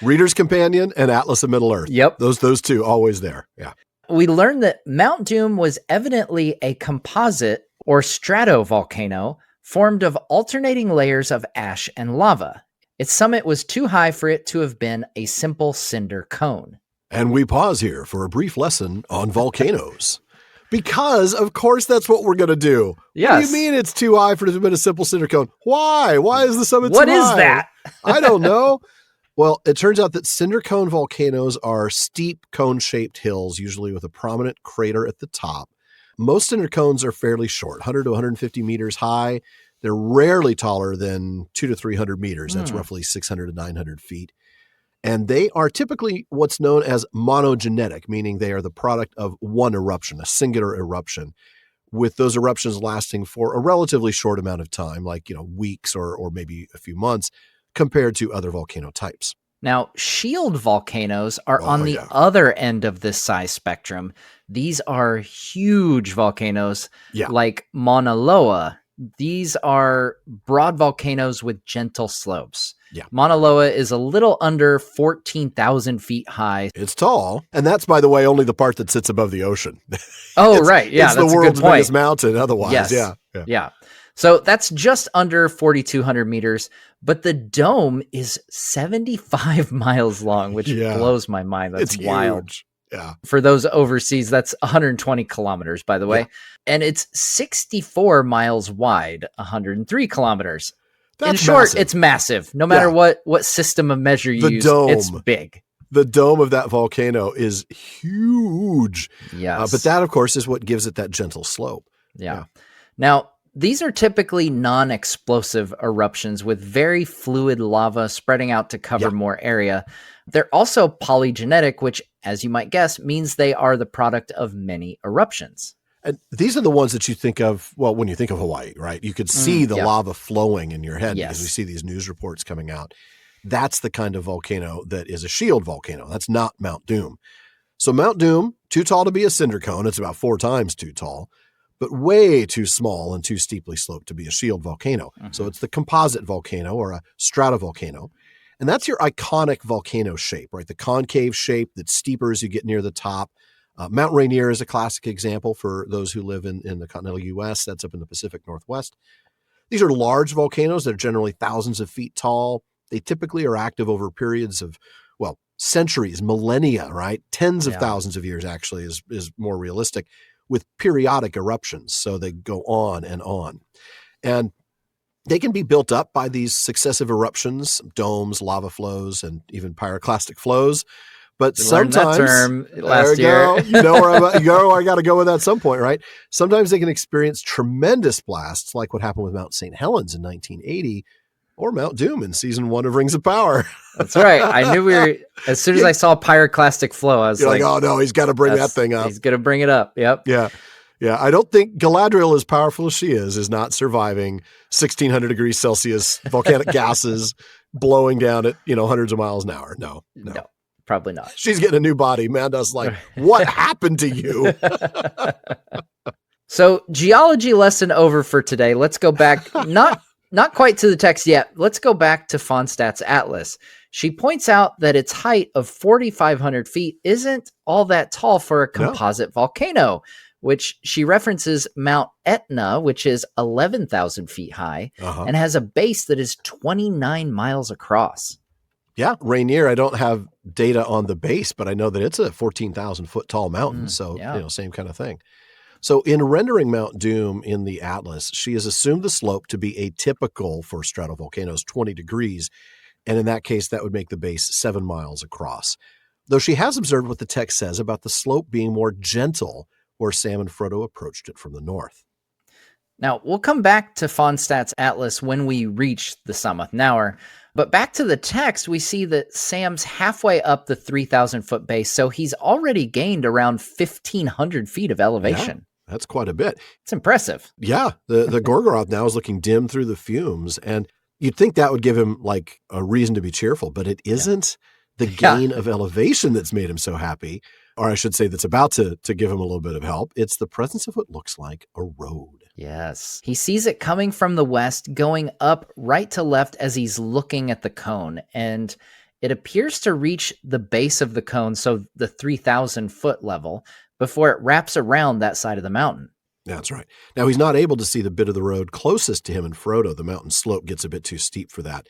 Reader's Companion and Atlas of Middle-earth. Yep. Those two always there. Yeah. We learned that Mount Doom was evidently a composite or stratovolcano formed of alternating layers of ash and lava. Its summit was too high for it to have been a simple cinder cone. And we pause here for a brief lesson on volcanoes. Because, of course, that's what we're going to do. Yes. What do you mean it's too high for it to have been a simple cinder cone? Why? Why is the summit too high? What is that? I don't know. Well, it turns out that cinder cone volcanoes are steep cone-shaped hills, usually with a prominent crater at the top. Most cinder cones are fairly short, 100 to 150 meters high. They're rarely taller than 200 to 300 meters. That's roughly 600 to 900 feet. And they are typically what's known as monogenetic, meaning they are the product of one eruption, a singular eruption, with those eruptions lasting for a relatively short amount of time, like, weeks or maybe a few months, compared to other volcano types. Now, shield volcanoes are on the other end of this size spectrum. These are huge volcanoes like Mauna Loa. These are broad volcanoes with gentle slopes. Yeah. Mauna Loa is a little under 14,000 feet high. It's tall. And that's, by the way, only the part that sits above the ocean. Oh, right. Yeah, it's that's the world's a good point. biggest mountain otherwise. Yes. Yeah. So that's just under 4,200 meters, but the dome is 75 miles long, which blows my mind. That's wild. Huge. Yeah. For those overseas, that's 120 kilometers, by the way. Yeah. And it's 64 miles wide, 103 kilometers. In short, massive. It's massive. No matter what system of measure you use, it's big. The dome of that volcano is huge. Yes. But that, of course, is what gives it that gentle slope. Yeah. Now, these are typically non-explosive eruptions with very fluid lava spreading out to cover more area. They're also polygenetic, which, as you might guess, means they are the product of many eruptions. And these are the ones that you think of, well, when you think of Hawaii, right? You could see the lava flowing in your head because we see these news reports coming out. That's the kind of volcano that is a shield volcano. That's not Mount Doom. So Mount Doom, too tall to be a cinder cone. It's about 4 times too tall, but way too small and too steeply sloped to be a shield volcano. So it's the composite volcano or a stratovolcano. And that's your iconic volcano shape, right? The concave shape that's steeper as you get near the top. Mount Rainier is a classic example for those who live in the continental U.S. That's up in the Pacific Northwest. These are large volcanoes that are generally thousands of feet tall. They typically are active over periods of, centuries, millennia, right? Tens of thousands of years actually is more realistic, with periodic eruptions. So they go on and on. And they can be built up by these successive eruptions, domes, lava flows, and even pyroclastic flows. But We learned that sometimes, term there last you year. go. You know where I got to go with at some point, right? Sometimes they can experience tremendous blasts, like what happened with Mount St. Helens in 1980, or Mount Doom in season 1 of Rings of Power. That's right. I knew we were, as soon as I saw pyroclastic flow, I was You're like, oh no, he's got to bring that thing up. He's going to bring it up. Yep. Yeah. Yeah. I don't think Galadriel, as powerful as she is not surviving 1600 degrees Celsius volcanic gases blowing down at, hundreds of miles an hour. No, probably not. She's getting a new body. Mando's like, what happened to you? So geology lesson over for today. Let's go back, not quite to the text yet. Let's go back to Fonstadt's atlas. She points out that its height of 4,500 feet isn't all that tall for a composite volcano, which she references Mount Etna, which is 11,000 feet high and has a base that is 29 miles across. Yeah, Rainier, I don't have data on the base, but I know that it's a 14,000 foot tall mountain. So, same kind of thing. So in rendering Mount Doom in the atlas, she has assumed the slope to be atypical for stratovolcanoes, 20 degrees. And in that case, that would make the base 7 miles across. Though she has observed what the text says about the slope being more gentle where Sam and Frodo approached it from the north. Now, we'll come back to Fonstadt's atlas when we reach the Samath Naur. But back to the text, we see that Sam's halfway up the 3,000-foot base, so he's already gained around 1,500 feet of elevation. Yeah, that's quite a bit. It's impressive. Yeah, the Gorgoroth now is looking dim through the fumes, and you'd think that would give him like a reason to be cheerful, but it isn't the gain of elevation that's made him so happy, or I should say that's about to give him a little bit of help. It's the presence of what looks like a road. Yes. He sees it coming from the west, going up right to left as he's looking at the cone, and it appears to reach the base of the cone, so the 3,000-foot level, before it wraps around that side of the mountain. That's right. Now, he's not able to see the bit of the road closest to him and Frodo. The mountain slope gets a bit too steep for that.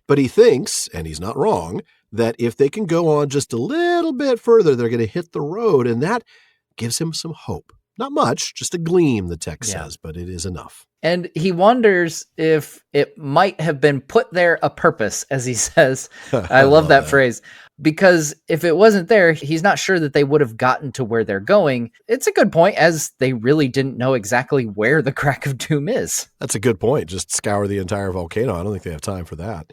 But he thinks, and he's not wrong, that if they can go on just a little bit further, they're going to hit the road, and that gives him some hope. Not much, just a gleam, the text says, but it is enough. And he wonders if it might have been put there a purpose, as he says. I love that phrase. Because if it wasn't there, he's not sure that they would have gotten to where they're going. It's a good point, as they really didn't know exactly where the Crack of Doom is. That's a good point. Just scour the entire volcano. I don't think they have time for that.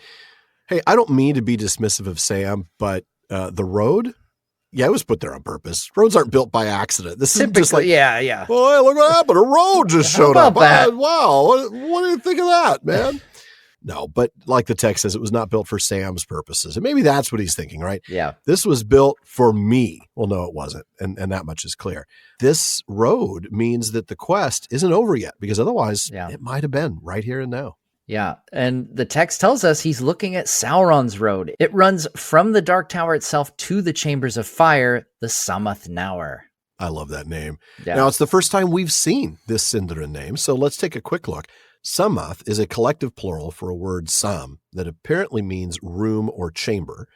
Hey, I don't mean to be dismissive of Sam, but the road... Yeah, it was put there on purpose. Roads aren't built by accident. This is just like, yeah. Well, hey, look what happened. A road just showed up. Wow. What do you think of that, man? No, but like the text says, it was not built for Sam's purposes. And maybe that's what he's thinking, right? Yeah. This was built for me. Well, no, it wasn't. And that much is clear. This road means that the quest isn't over yet, because otherwise it might have been right here and now. Yeah, and the text tells us he's looking at Sauron's road. It runs from the Dark Tower itself to the Chambers of Fire, the Samath Naur. I love that name. Yeah. Now, it's the first time we've seen this Sindarin name, so let's take a quick look. Samath is a collective plural for a word sam that apparently means room or chamber.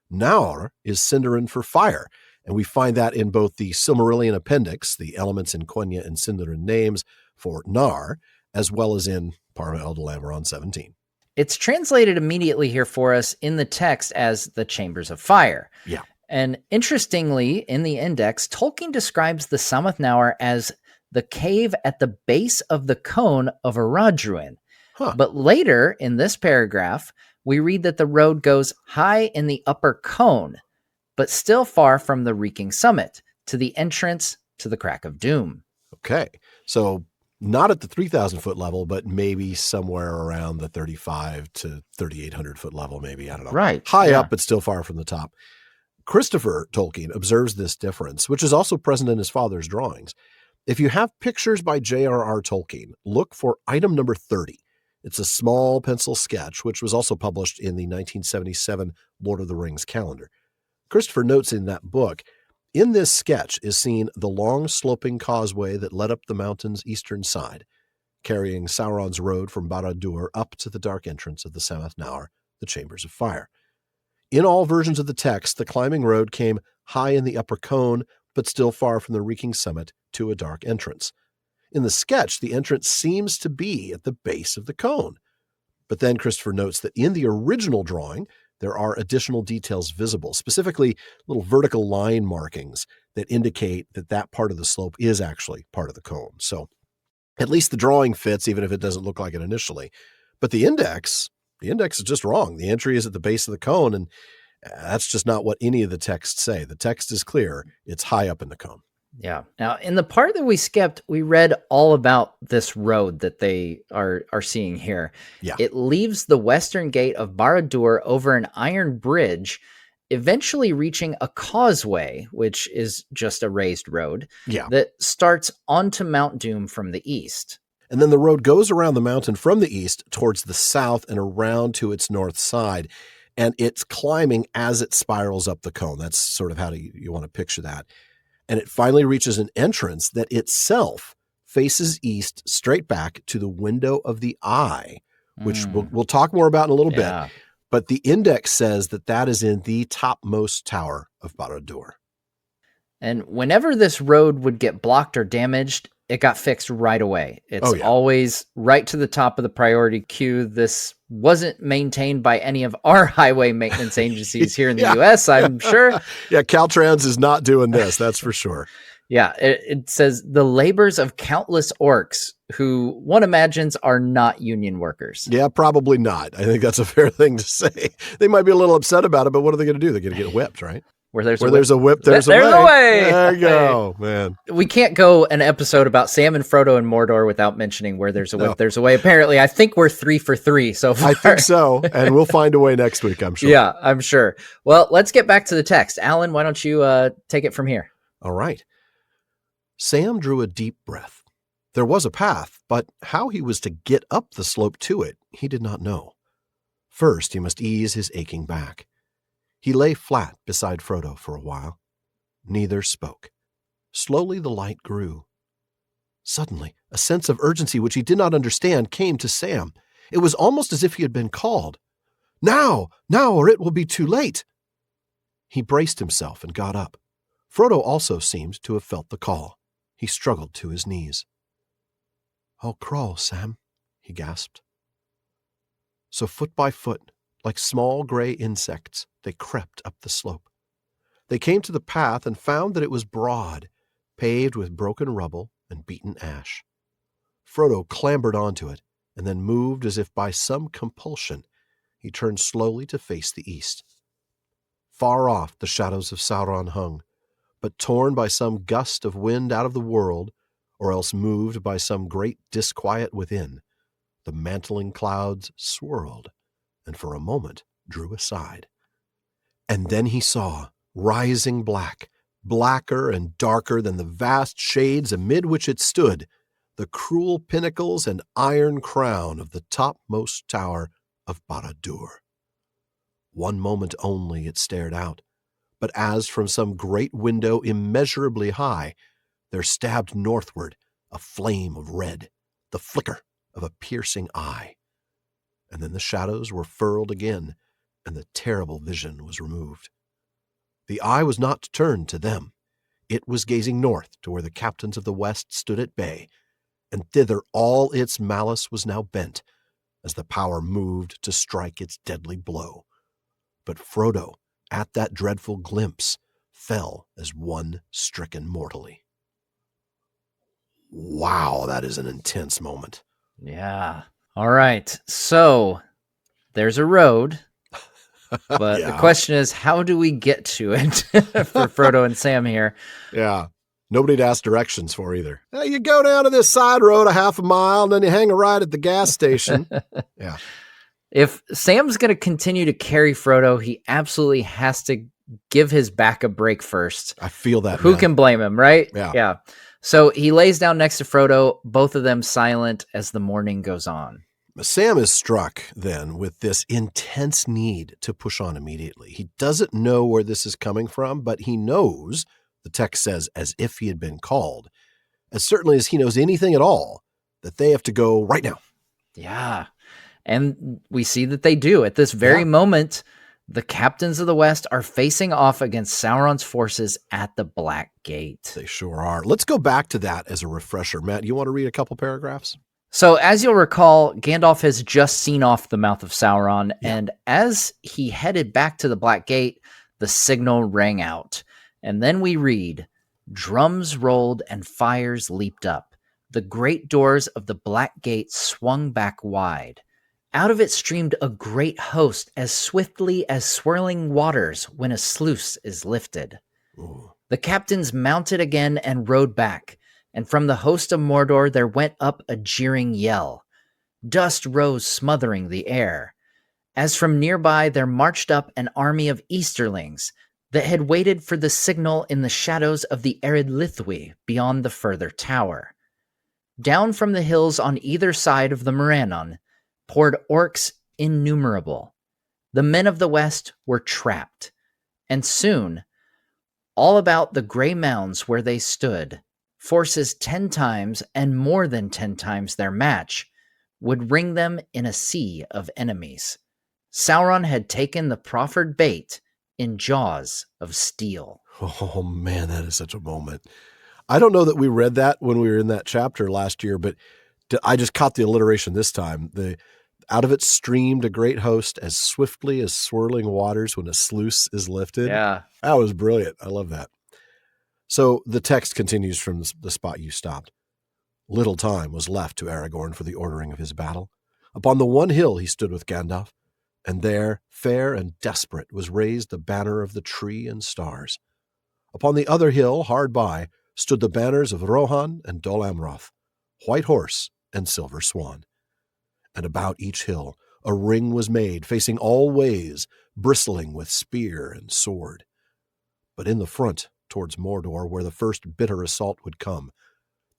Naur is Sindarin for fire, and we find that in both the Silmarillion appendix, the elements in Quenya and Sindarin names for Nar, as well as in Parma Eldelaveron 17. It's translated immediately here for us in the text as the Chambers of Fire. Yeah. And interestingly, in the index, Tolkien describes the Samath Naur as the cave at the base of the cone of Aradruin. But later in this paragraph, we read that the road goes high in the upper cone, but still far from the reeking summit, to the entrance to the Crack of Doom. Okay. So not at the 3,000 foot level, but maybe somewhere around the 35 to 3,800 foot level, maybe. I don't know. Right. High up, but still far from the top. Christopher Tolkien observes this difference, which is also present in his father's drawings. If you have pictures by J.R.R. Tolkien, look for item number 30. It's a small pencil sketch, which was also published in the 1977 Lord of the Rings calendar. Christopher notes in that book, in this sketch is seen the long sloping causeway that led up the mountain's eastern side, carrying Sauron's road from Barad-dûr up to the dark entrance of the Samath Naur, the Chambers of Fire. In all versions of the text, the climbing road came high in the upper cone, but still far from the reeking summit to a dark entrance. In the sketch, the entrance seems to be at the base of the cone. But then Christopher notes that in the original drawing, there are additional details visible, specifically little vertical line markings that indicate that that part of the slope is actually part of the cone. So at least the drawing fits, even if it doesn't look like it initially. But the index is just wrong. The entry is at the base of the cone, and that's just not what any of the texts say. The text is clear. It's high up in the cone. Yeah. Now, in the part that we skipped, we read all about this road that they are seeing here. Yeah. It leaves the western gate of Barad-dûr over an iron bridge, eventually reaching a causeway, which is just a raised road, that starts onto Mount Doom from the east. And then the road goes around the mountain from the east towards the south and around to its north side. And it's climbing as it spirals up the cone. That's sort of how you want to picture that. And it finally reaches an entrance that itself faces east straight back to the window of the eye, which we'll talk more about in a little bit. But the index says that that is in the topmost tower of Barad-dûr. And whenever this road would get blocked or damaged, it got fixed right away. It's always right to the top of the priority queue. This wasn't maintained by any of our highway maintenance agencies here in the U.S., I'm sure. Yeah, Caltrans is not doing this, that's for sure. Yeah, it says the labors of countless orcs who one imagines are not union workers. Yeah, probably not. I think that's a fair thing to say. They might be a little upset about it, but what are they going to do? They're going to get whipped, right? Where there's a whip, there's a way. There you go, man. We can't go an episode about Sam and Frodo and Mordor without mentioning where there's a whip, there's a way. Apparently, I think we're 3 for 3 so far. I think so, and we'll find a way next week, I'm sure. Yeah, I'm sure. Well, let's get back to the text. Alan, why don't you take it from here? All right. Sam drew a deep breath. There was a path, but how he was to get up the slope to it, he did not know. First, he must ease his aching back. He lay flat beside Frodo for a while. Neither spoke. Slowly the light grew. Suddenly, a sense of urgency which he did not understand came to Sam. It was almost as if he had been called. Now, or it will be too late. He braced himself and got up. Frodo also seemed to have felt the call. He struggled to his knees. I'll crawl, Sam, he gasped. So foot by foot, like small gray insects, they crept up the slope. They came to the path and found that it was broad, paved with broken rubble and beaten ash. Frodo clambered onto it and then moved as if by some compulsion. He turned slowly to face the east. Far off the shadows of Sauron hung, but torn by some gust of wind out of the world, or else moved by some great disquiet within, the mantling clouds swirled and for a moment drew aside. And then he saw, rising black, blacker and darker than the vast shades amid which it stood, the cruel pinnacles and iron crown of the topmost tower of Barad-dûr. One moment only it stared out, but as from some great window immeasurably high, there stabbed northward a flame of red, the flicker of a piercing eye. And then the shadows were furled again, and the terrible vision was removed. The eye was not turned to them. It was gazing north to where the captains of the west stood at bay, and thither all its malice was now bent, as the power moved to strike its deadly blow. But Frodo, at that dreadful glimpse, fell as one stricken mortally. Wow, that is an intense moment. Yeah. All right. So there's a road, but the question is, how do we get to it for Frodo and Sam here? Yeah. Nobody to ask directions for either. You go down to this side road a half a mile, and then you hang a ride at the gas station. Yeah. If Sam's going to continue to carry Frodo, he absolutely has to give his back a break first. I feel that. Who can blame him, right? Yeah. So he lays down next to Frodo, both of them silent as the morning goes on. Sam is struck then with this intense need to push on immediately. He doesn't know where this is coming from, but he knows, the text says, as if he had been called, as certainly as he knows anything at all, that they have to go right now. Yeah. And we see that they do. At this very moment, the captains of the West are facing off against Sauron's forces at the Black Gate. They sure are. Let's go back to that as a refresher. Matt, you want to read a couple paragraphs? So, as you'll recall, Gandalf has just seen off the mouth of Sauron, Yeah. and as he headed back to the Black Gate, the signal rang out. And then we read, drums rolled and fires leaped up. The great doors of the Black Gate swung back wide. Out of it streamed a great host as swiftly as swirling waters when a sluice is lifted. Ooh. The captains mounted again and rode back, and from the host of Mordor there went up a jeering yell. Dust rose smothering the air. As from nearby there marched up an army of Easterlings that had waited for the signal in the shadows of the arid Lithwi beyond the further tower. Down from the hills on either side of the Morannon poured orcs innumerable. The men of the west were trapped, and soon, all about the gray mounds where they stood, forces 10 times and more than 10 times their match would ring them in a sea of enemies. Sauron had taken the proffered bait in jaws of steel. Oh, man, that is such a moment. I don't know that we read that when we were in that chapter last year, but I just caught the alliteration this time. Out of it streamed a great host as swiftly as swirling waters when a sluice is lifted. Yeah. That was brilliant. I love that. So the text continues from the spot you stopped. Little time was left to Aragorn for the ordering of his battle. Upon the one hill he stood with Gandalf, and there, fair and desperate, was raised the banner of the tree and stars. Upon the other hill, hard by, stood the banners of Rohan and Dol Amroth, White Horse and Silver Swan. And about each hill a ring was made, facing all ways, bristling with spear and sword. But in the front, towards Mordor, where the first bitter assault would come,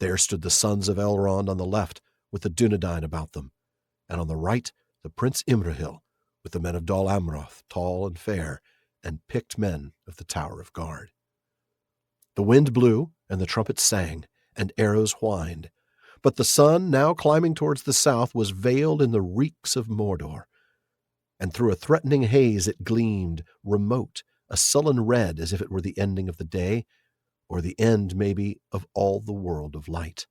there stood the sons of Elrond on the left, with the Dunedain about them, and on the right the Prince Imrahil, with the men of Dol Amroth, tall and fair, and picked men of the Tower of Guard. The wind blew, and the trumpets sang, and arrows whined, but the sun, now climbing towards the south, was veiled in the reeks of Mordor, and through a threatening haze it gleamed, remote, a sullen red, as if it were the ending of the day, or the end, maybe, of all the world of light.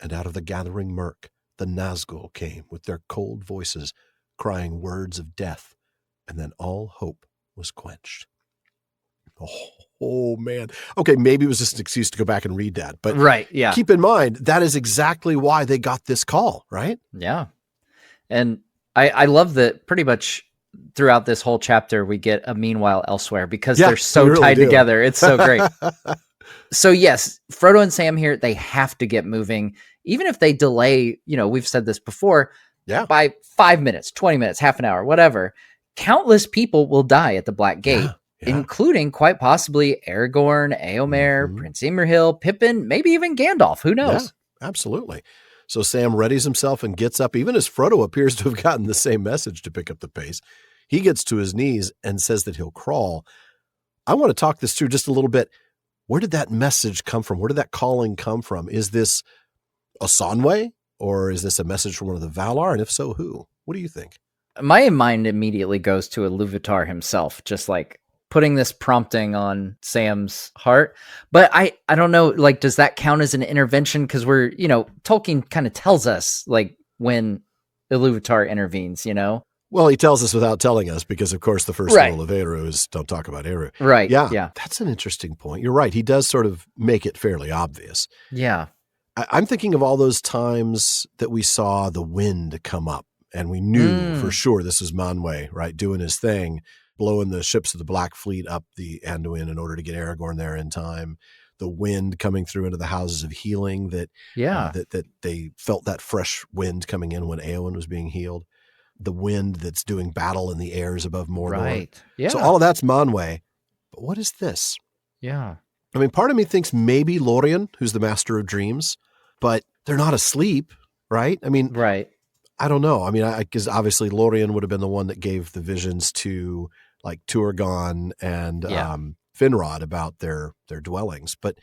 And out of the gathering murk the Nazgul came with their cold voices, crying words of death, and then all hope was quenched. Oh, man. Okay, maybe it was just an excuse to go back and read that. But right, yeah. Keep in mind, that is exactly why they got this call, right? Yeah. And I love that pretty much throughout this whole chapter, we get a meanwhile elsewhere because they're so really tied together. It's so great. So yes, Frodo and Sam here, they have to get moving. Even if they delay, we've said this before, by 5 minutes, 20 minutes, half an hour, whatever, countless people will die at the Black Gate. Yeah. Including quite possibly Aragorn, Éomer, Prince Imrahil, Pippin, maybe even Gandalf. Who knows? Yeah, absolutely. So Sam readies himself and gets up, even as Frodo appears to have gotten the same message to pick up the pace. He gets to his knees and says that he'll crawl. I want to talk this through just a little bit. Where did that message come from? Where did that calling come from? Is this a Sonway, or is this a message from one of the Valar? And if so, who? What do you think? My mind immediately goes to Iluvatar himself, just like putting this prompting on Sam's heart. But I don't know, like, does that count as an intervention? Because we're, Tolkien kind of tells us, like, when Iluvatar intervenes, Well, he tells us without telling us because, of course, the first rule of Eru is don't talk about Eru. Right, yeah. That's an interesting point. You're right. He does sort of make it fairly obvious. Yeah. I'm thinking of all those times that we saw the wind come up, and we knew for sure this was Manwë, right, doing his thing, blowing the ships of the Black Fleet up the Anduin in order to get Aragorn there in time. The wind coming through into the houses of healing that they felt that fresh wind coming in when Éowyn was being healed. The wind that's doing battle in the airs above Mordor. Right. Yeah. So all of that's Manwë. But what is this? Yeah. I mean, part of me thinks maybe Lorien, who's the master of dreams, but they're not asleep, right? I mean, right. I don't know. I mean, because obviously Lorien would have been the one that gave the visions to like Turgon and Finrod about their dwellings. But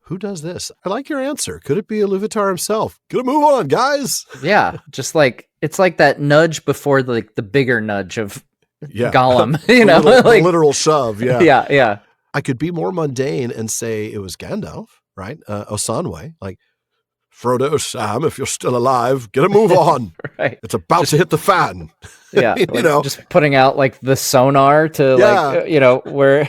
who does this? I like your answer. Could it be Iluvatar himself? Gonna move on, guys. Yeah, just like it's like that nudge before the bigger nudge of Gollum. The literal shove. Yeah, yeah. I could be more mundane and say it was Gandalf, right? Osanwë, like Frodo, Sam, if you're still alive, get a move on. Right. It's about to hit the fan. Yeah. Just putting out like the sonar to where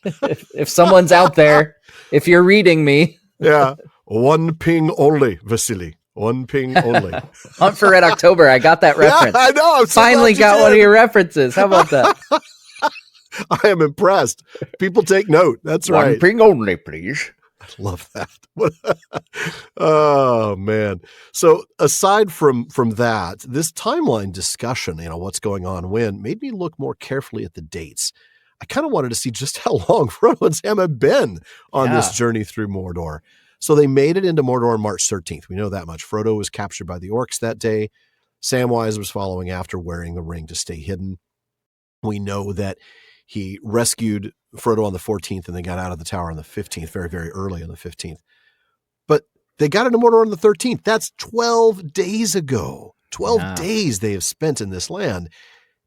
if someone's out there, if you're reading me. Yeah. One ping only, Vasily. One ping only. Hunt for Red October. I got that reference. Yeah, I know. I'm so finally got one of your references. How about that? I am impressed. People take note. That's right. One ping only, please. I love that. Oh, man. So aside from that, this timeline discussion, what's going on when, made me look more carefully at the dates. I kind of wanted to see just how long Frodo and Sam had been on this journey through Mordor. So they made it into Mordor on March 13th. We know that much. Frodo was captured by the orcs that day. Samwise was following after, wearing the ring to stay hidden. We know that he rescued Frodo on the 14th and they got out of the tower on the 15th, very, very early on the 15th. But they got into Mordor on the 13th. That's 12 days ago. 12 days they have spent in this land.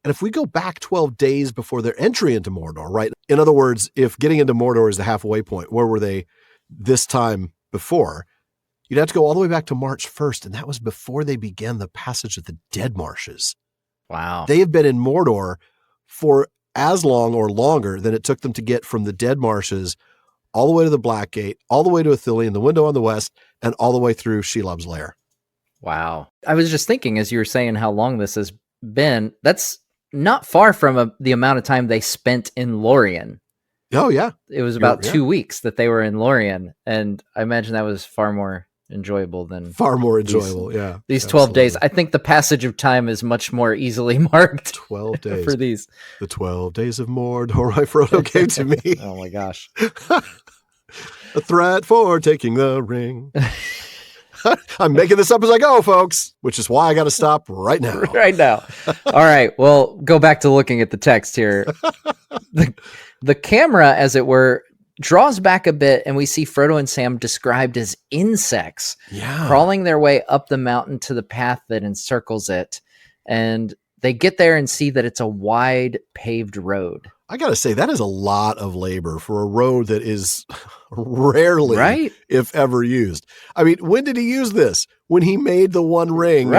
And if we go back 12 days before their entry into Mordor, right? In other words, if getting into Mordor is the halfway point, where were they this time before? You'd have to go all the way back to March 1st, and that was before they began the passage of the Dead Marshes. Wow. They have been in Mordor for as long or longer than it took them to get from the Dead Marshes all the way to the Black Gate, all the way to Ithilien, the window on the west, and all the way through Shelob's lair. Wow. I was just thinking, as you were saying how long this has been, that's not far from the amount of time they spent in Lorien. Oh, yeah. It was about 2 weeks that they were in Lorien, and I imagine that was far more enjoyable than these 12 absolutely. Days. I think the passage of time is much more easily marked. 12 days for these. The 12 days of Mordor, Frodo gave to me. Oh my gosh. A threat for taking the ring. I'm making this up as I go, folks, which is why I got to stop right now. Right now. All right. Well, go back to looking at the text here. The camera, as it were, draws back a bit, and we see Frodo and Sam described as insects crawling their way up the mountain to the path that encircles it. And they get there and see that it's a wide paved road. I got to say, that is a lot of labor for a road that is rarely, if ever, used. I mean, when did he use this? When he made the One Ring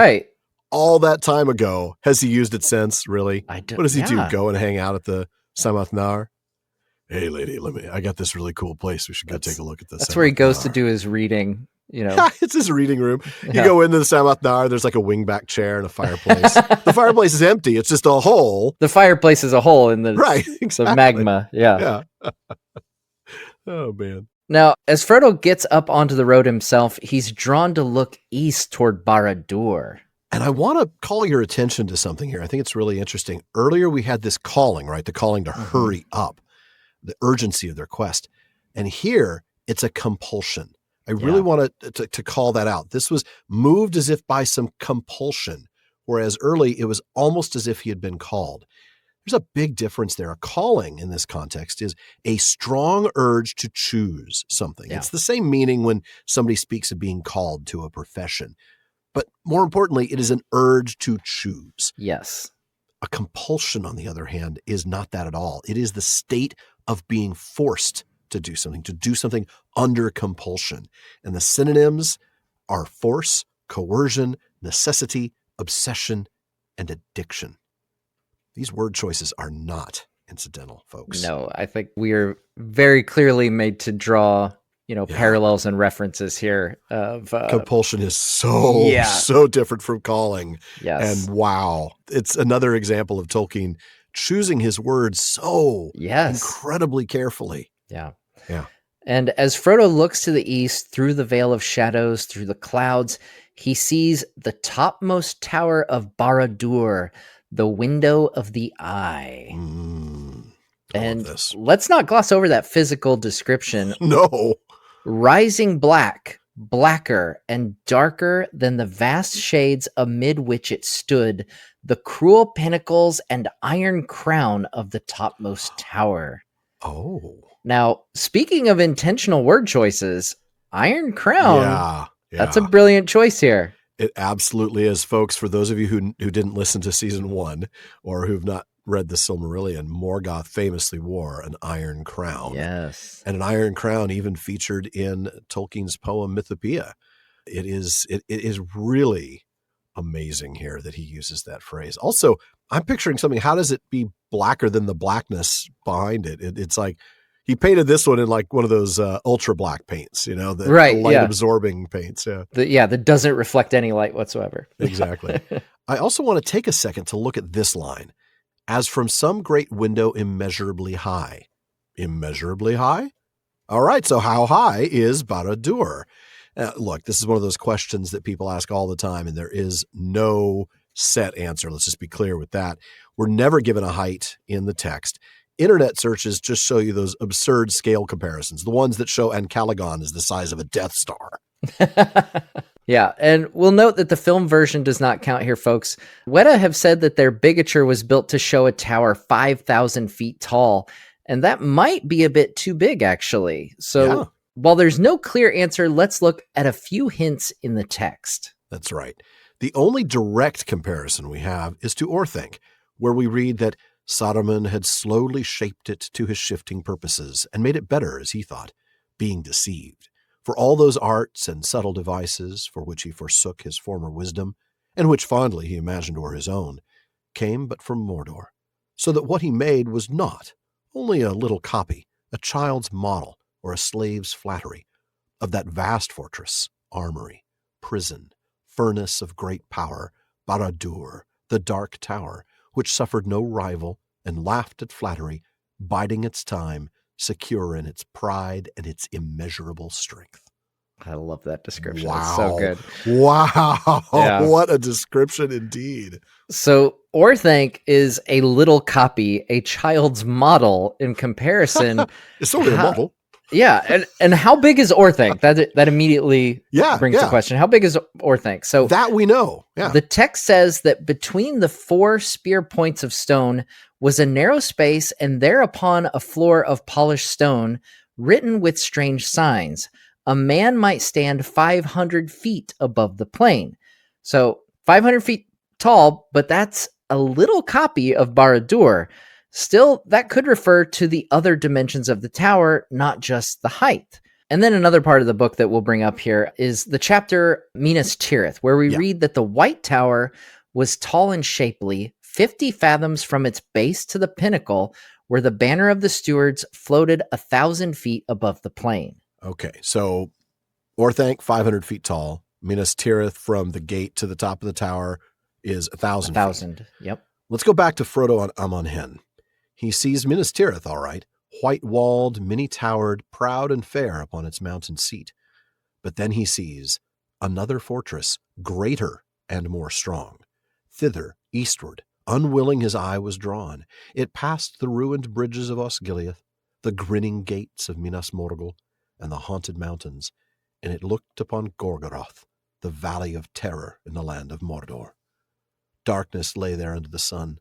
all that time ago. Has he used it since, really? What does he do? Go and hang out at the Samath Naur? Hey, lady, I got this really cool place. We should go take a look at this. That's where he goes to do his reading. It's his reading room. You go into the Samath Naur, there's like a wingback chair and a fireplace. The fireplace is empty. It's just a hole. The fireplace is a hole in the, exactly. the magma. Yeah. Oh, man. Now, as Frodo gets up onto the road himself, he's drawn to look east toward Barad-dûr. And I want to call your attention to something here. I think it's really interesting. Earlier, we had this calling, right? The calling to hurry up, the urgency of their quest. And here, it's a compulsion. I really want to call that out. This was moved as if by some compulsion, whereas early it was almost as if he had been called. There's a big difference there. A calling in this context is a strong urge to choose something. It's the same meaning when somebody speaks of being called to a profession. But more importantly, it is an urge to choose. Yes. A compulsion, on the other hand, is not that at all. It is the state of being forced to do something under compulsion. And the synonyms are force, coercion, necessity, obsession, and addiction. These word choices are not incidental, folks. No, I think we are very clearly made to draw, parallels and references here of compulsion is so different from calling. Yes. And wow, it's another example of Tolkien choosing his words so incredibly carefully. Yeah. Yeah. And as Frodo looks to the east through the veil of shadows, through the clouds, he sees the topmost tower of Barad-dûr, the window of the eye. And let's not gloss over that physical description. No. Rising black, blacker and darker than the vast shades amid which it stood, the cruel pinnacles and iron crown of the topmost tower. Oh. Now, speaking of intentional word choices, Iron Crown, that's a Yeah. brilliant choice here. It absolutely is, folks. For those of you who didn't listen to season 1 or who've not read the Silmarillion, Morgoth famously wore an iron crown. Yes. And an iron crown even featured in Tolkien's poem Mythopoeia. It is really amazing here that he uses that phrase. Also, I'm picturing something. How does it be blacker than the blackness behind it? It's like he painted this one in like one of those ultra black paints, the light absorbing paints. Yeah. That doesn't reflect any light whatsoever. Exactly. I also want to take a second to look at this line. As from some great window immeasurably high. Immeasurably high? All right, so how high is Barad-dûr? Look, this is one of those questions that people ask all the time, and there is no set answer. Let's just be clear with that. We're never given a height in the text. Internet searches just show you those absurd scale comparisons, the ones that show Ancalagon is the size of a Death Star. Yeah, and we'll note that the film version does not count here, folks. Weta have said that their bigature was built to show a tower 5,000 feet tall, and that might be a bit too big, actually. So while there's no clear answer, let's look at a few hints in the text. That's right. The only direct comparison we have is to Orthanc, where we read that Saruman had slowly shaped it to his shifting purposes and made it better, as he thought, being deceived. For all those arts and subtle devices for which he forsook his former wisdom, and which fondly he imagined were his own, came but from Mordor, so that what he made was not only a little copy, a child's model, or a slave's flattery, of that vast fortress, armory, prison, furnace of great power, Barad-dûr, the Dark Tower, which suffered no rival and laughed at flattery, biding its time, secure in its pride and its immeasurable strength. I love that description. Wow. It's so good. Wow. Yeah. What a description indeed. So Orthanc is a little copy, a child's model in comparison. It's only a model. Yeah. And how big is Orthanc? That immediately brings the question. How big is Orthanc? So that we know. Yeah. The text says that between the 4 spear points of stone was a narrow space, and thereupon a floor of polished stone, written with strange signs. A man might stand 500 feet above the plain. So 500 feet tall, but that's a little copy of Barad-dûr. Still, that could refer to the other dimensions of the tower, not just the height. And then another part of the book that we'll bring up here is the chapter Minas Tirith, where we read that the White Tower was tall and shapely, 50 fathoms from its base to the pinnacle, where the banner of the stewards floated 1,000 feet above the plain. Okay, so Orthanc, 500 feet tall. Minas Tirith, from the gate to the top of the tower, is 1,000 feet. 1,000, yep. Let's go back to Frodo on Amon Hen. He sees Minas Tirith, all right, white-walled, many-towered, proud and fair upon its mountain seat. But then he sees another fortress, greater and more strong. Thither, eastward, unwilling his eye was drawn. It passed the ruined bridges of Osgiliath, the grinning gates of Minas Morgul, and the haunted mountains, and it looked upon Gorgoroth, the valley of terror in the land of Mordor. Darkness lay there under the sun.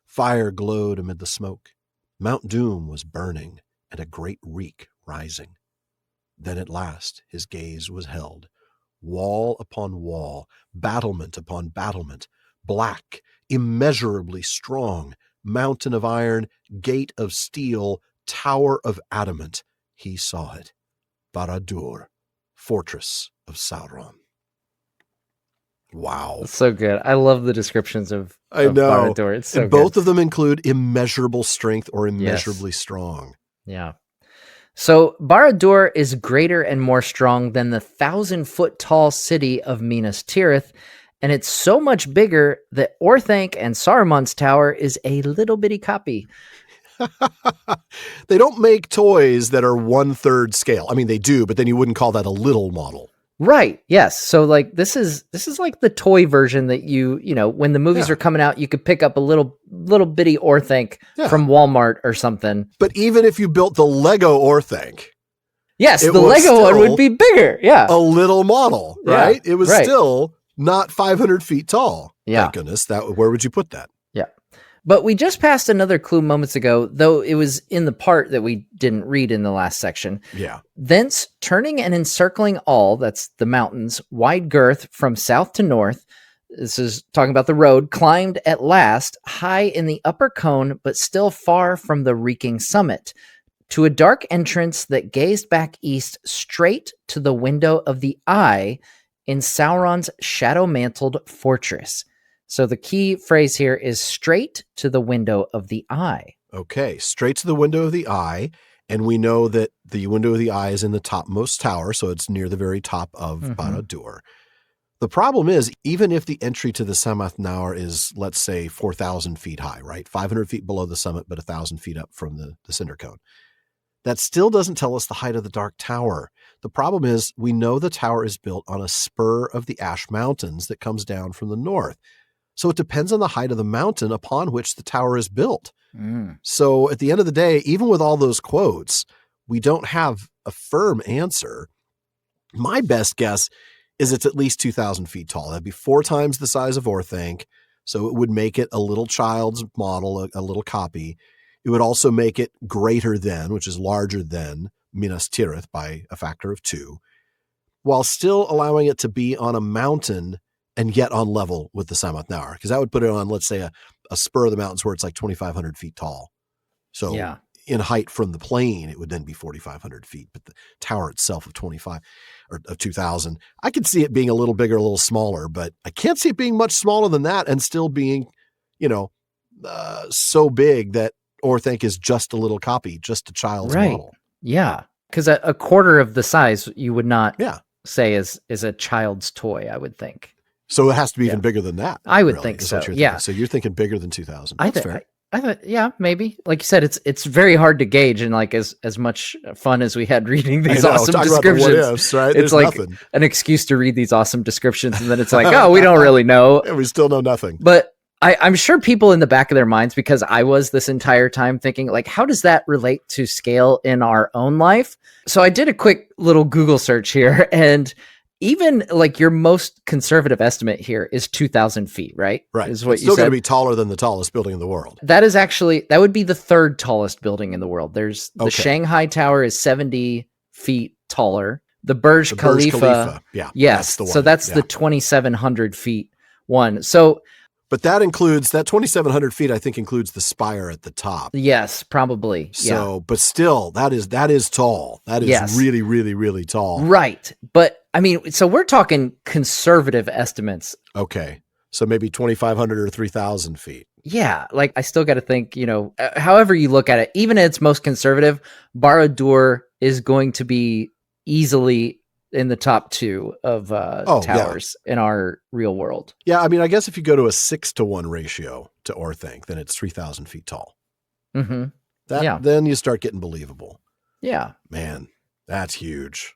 Fire glowed amid the smoke. Mount Doom was burning, and a great reek rising. Then at last his gaze was held. Wall upon wall, battlement upon battlement, black, immeasurably strong, mountain of iron, gate of steel, tower of adamant. He saw it. Barad-dûr, fortress of Sauron. Wow. That's so good. I love the descriptions of Barad-dûr. It's so and good. Both of them include immeasurable strength or immeasurably strong. Yeah. So Barad-dûr is greater and more strong than the 1,000-foot tall city of Minas Tirith, and it's so much bigger that Orthanc and Saruman's tower is a little bitty copy. They don't make toys that are 1/3 scale. I mean, they do, but then you wouldn't call that a little model. Right. Yes. So like this is like the toy version that you know, when the movies are coming out, you could pick up a little bitty Orthanc from Walmart or something. But even if you built the Lego Orthanc, yes, the Lego one would be bigger. Yeah. A little model, right? It was still not 500 feet tall. Yeah. Thank goodness. Where would you put that? Yeah. But we just passed another clue moments ago, though it was in the part that we didn't read in the last section. Yeah. Thence, turning and encircling all, that's the mountains, wide girth from south to north, this is talking about the road, climbed at last, high in the upper cone, but still far from the reeking summit, to a dark entrance that gazed back east straight to the window of the eye, in Sauron's shadow-mantled fortress. So the key phrase here is straight to the window of the eye. Okay, straight to the window of the eye. And we know that the window of the eye is in the topmost tower, so it's near the very top of Barad-dûr. The problem is, even if the entry to the Samath Naur is, let's say, 4,000 feet high, right? 500 feet below the summit, but 1,000 feet up from the cinder cone. That still doesn't tell us the height of the Dark Tower. The problem is, we know the tower is built on a spur of the Ash Mountains that comes down from the north. So it depends on the height of the mountain upon which the tower is built. So at the end of the day, even with all those quotes, we don't have a firm answer. My best guess is it's at least 2,000 feet tall. That'd be 4 times the size of Orthanc. So it would make it a little child's model, a little copy. It would also make it greater than, which is larger than, Minas Tirith by a factor of 2, while still allowing it to be on a mountain and yet on level with the Samath Naur. Because that would put it on, let's say, a spur of the mountains where it's like 2,500 feet tall. So in height from the plain, it would then be 4,500 feet. But the tower itself of 25 or of 2,000, I could see it being a little bigger, a little smaller, but I can't see it being much smaller than that and still being, so big that Orthanc is just a little copy, just a child's model. Yeah. Because a quarter of the size you would not say is a child's toy, I would think. So it has to be even bigger than that. I would think so. Yeah. So you're thinking bigger than 2,000. That's fair. I thought, maybe. Like you said, it's very hard to gauge, and like as much fun as we had reading these awesome descriptions, about the what ifs, right? It's like nothing. An excuse to read these awesome descriptions, and then it's like, oh, we don't really know. And we still know nothing. But I'm sure people in the back of their minds, because I was this entire time thinking, like, how does that relate to scale in our own life? So I did a quick little Google search here, and even like your most conservative estimate here is 2,000 feet, right? Right. Is what it's still going to be taller than the tallest building in the world. That would be the 3rd tallest building in the world. There's the Shanghai Tower is 70 feet taller. The Burj Khalifa. Yes. That's the one. So that's the 2,700 feet one. So, but that 2,700 feet, I think, includes the spire at the top. Yes, probably. So, but still, that is tall. That is really, really, really tall. Right. But I mean, so we're talking conservative estimates. Okay. So maybe 2,500 or 3,000 feet. Yeah. Like I still got to think, however you look at it, even at its most conservative, Barad-dûr is going to be easily in the top 2 of towers in our real world. Yeah, I mean, I guess if you go to a 6-to-1 ratio to Orthanc, then it's 3,000 feet tall. Mm-hmm. Then you start getting believable. Yeah. Man, that's huge.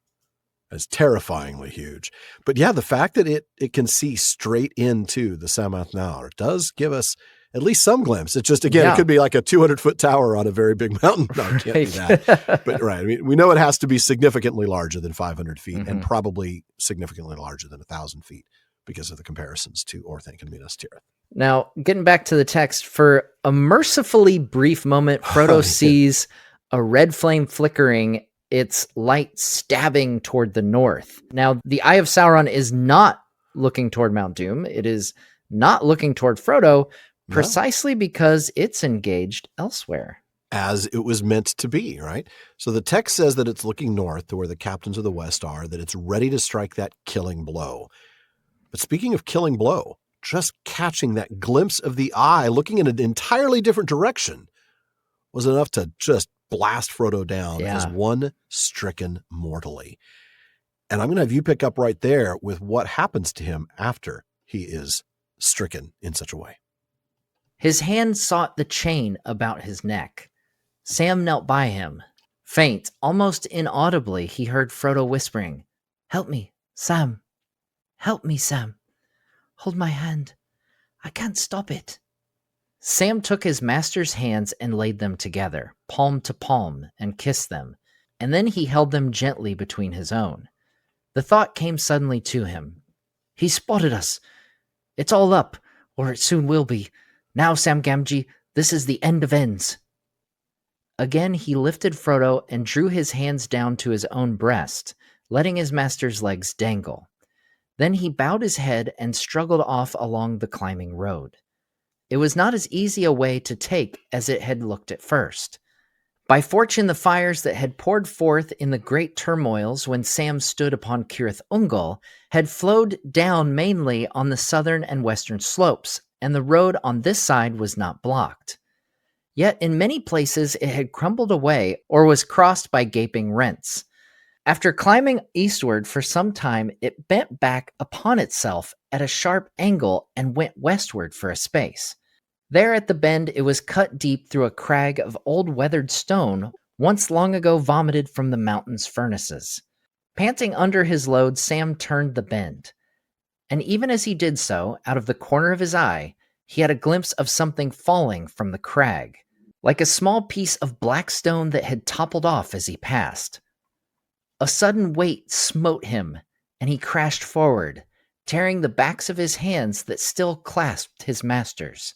That's terrifyingly huge. But yeah, the fact that it can see straight into the Samath Naur does give us at least some glimpse. It's just, again, it could be like a 200-foot tower on a very big mountain. No, it can't be that. But right, I mean, we know it has to be significantly larger than 500 feet and probably significantly larger than 1,000 feet because of the comparisons to Orthanc and Minas Tirith. Now, getting back to the text, for a mercifully brief moment, Frodo sees a red flame flickering, its light stabbing toward the north. Now, the Eye of Sauron is not looking toward Mount Doom. It is not looking toward Frodo, precisely because it's engaged elsewhere. As it was meant to be, right? So the text says that it's looking north to where the captains of the West are, that it's ready to strike that killing blow. But speaking of killing blow, just catching that glimpse of the eye looking in an entirely different direction was enough to just blast Frodo down as one stricken mortally. And I'm going to have you pick up right there with what happens to him after he is stricken in such a way. His hand sought the chain about his neck. Sam knelt by him. Faint, almost inaudibly, he heard Frodo whispering, "Help me, Sam. Help me, Sam. Hold my hand. I can't stop it." Sam took his master's hands and laid them together, palm to palm, and kissed them, and then he held them gently between his own. The thought came suddenly to him. He spotted us. It's all up, or it soon will be. Now, Sam Gamgee, this is the end of ends. Again he lifted Frodo and drew his hands down to his own breast, letting his master's legs dangle. Then he bowed his head and struggled off along the climbing road. It was not as easy a way to take as it had looked at first. By fortune, the fires that had poured forth in the great turmoils when Sam stood upon Cirith Ungol had flowed down mainly on the southern and western slopes, and the road on this side was not blocked. Yet in many places it had crumbled away or was crossed by gaping rents. After climbing eastward for some time, it bent back upon itself at a sharp angle and went westward for a space. There at the bend it was cut deep through a crag of old weathered stone, once long ago vomited from the mountain's furnaces. Panting under his load, Sam turned the bend. And even as he did so, out of the corner of his eye, he had a glimpse of something falling from the crag, like a small piece of black stone that had toppled off as he passed. A sudden weight smote him, and he crashed forward, tearing the backs of his hands that still clasped his master's.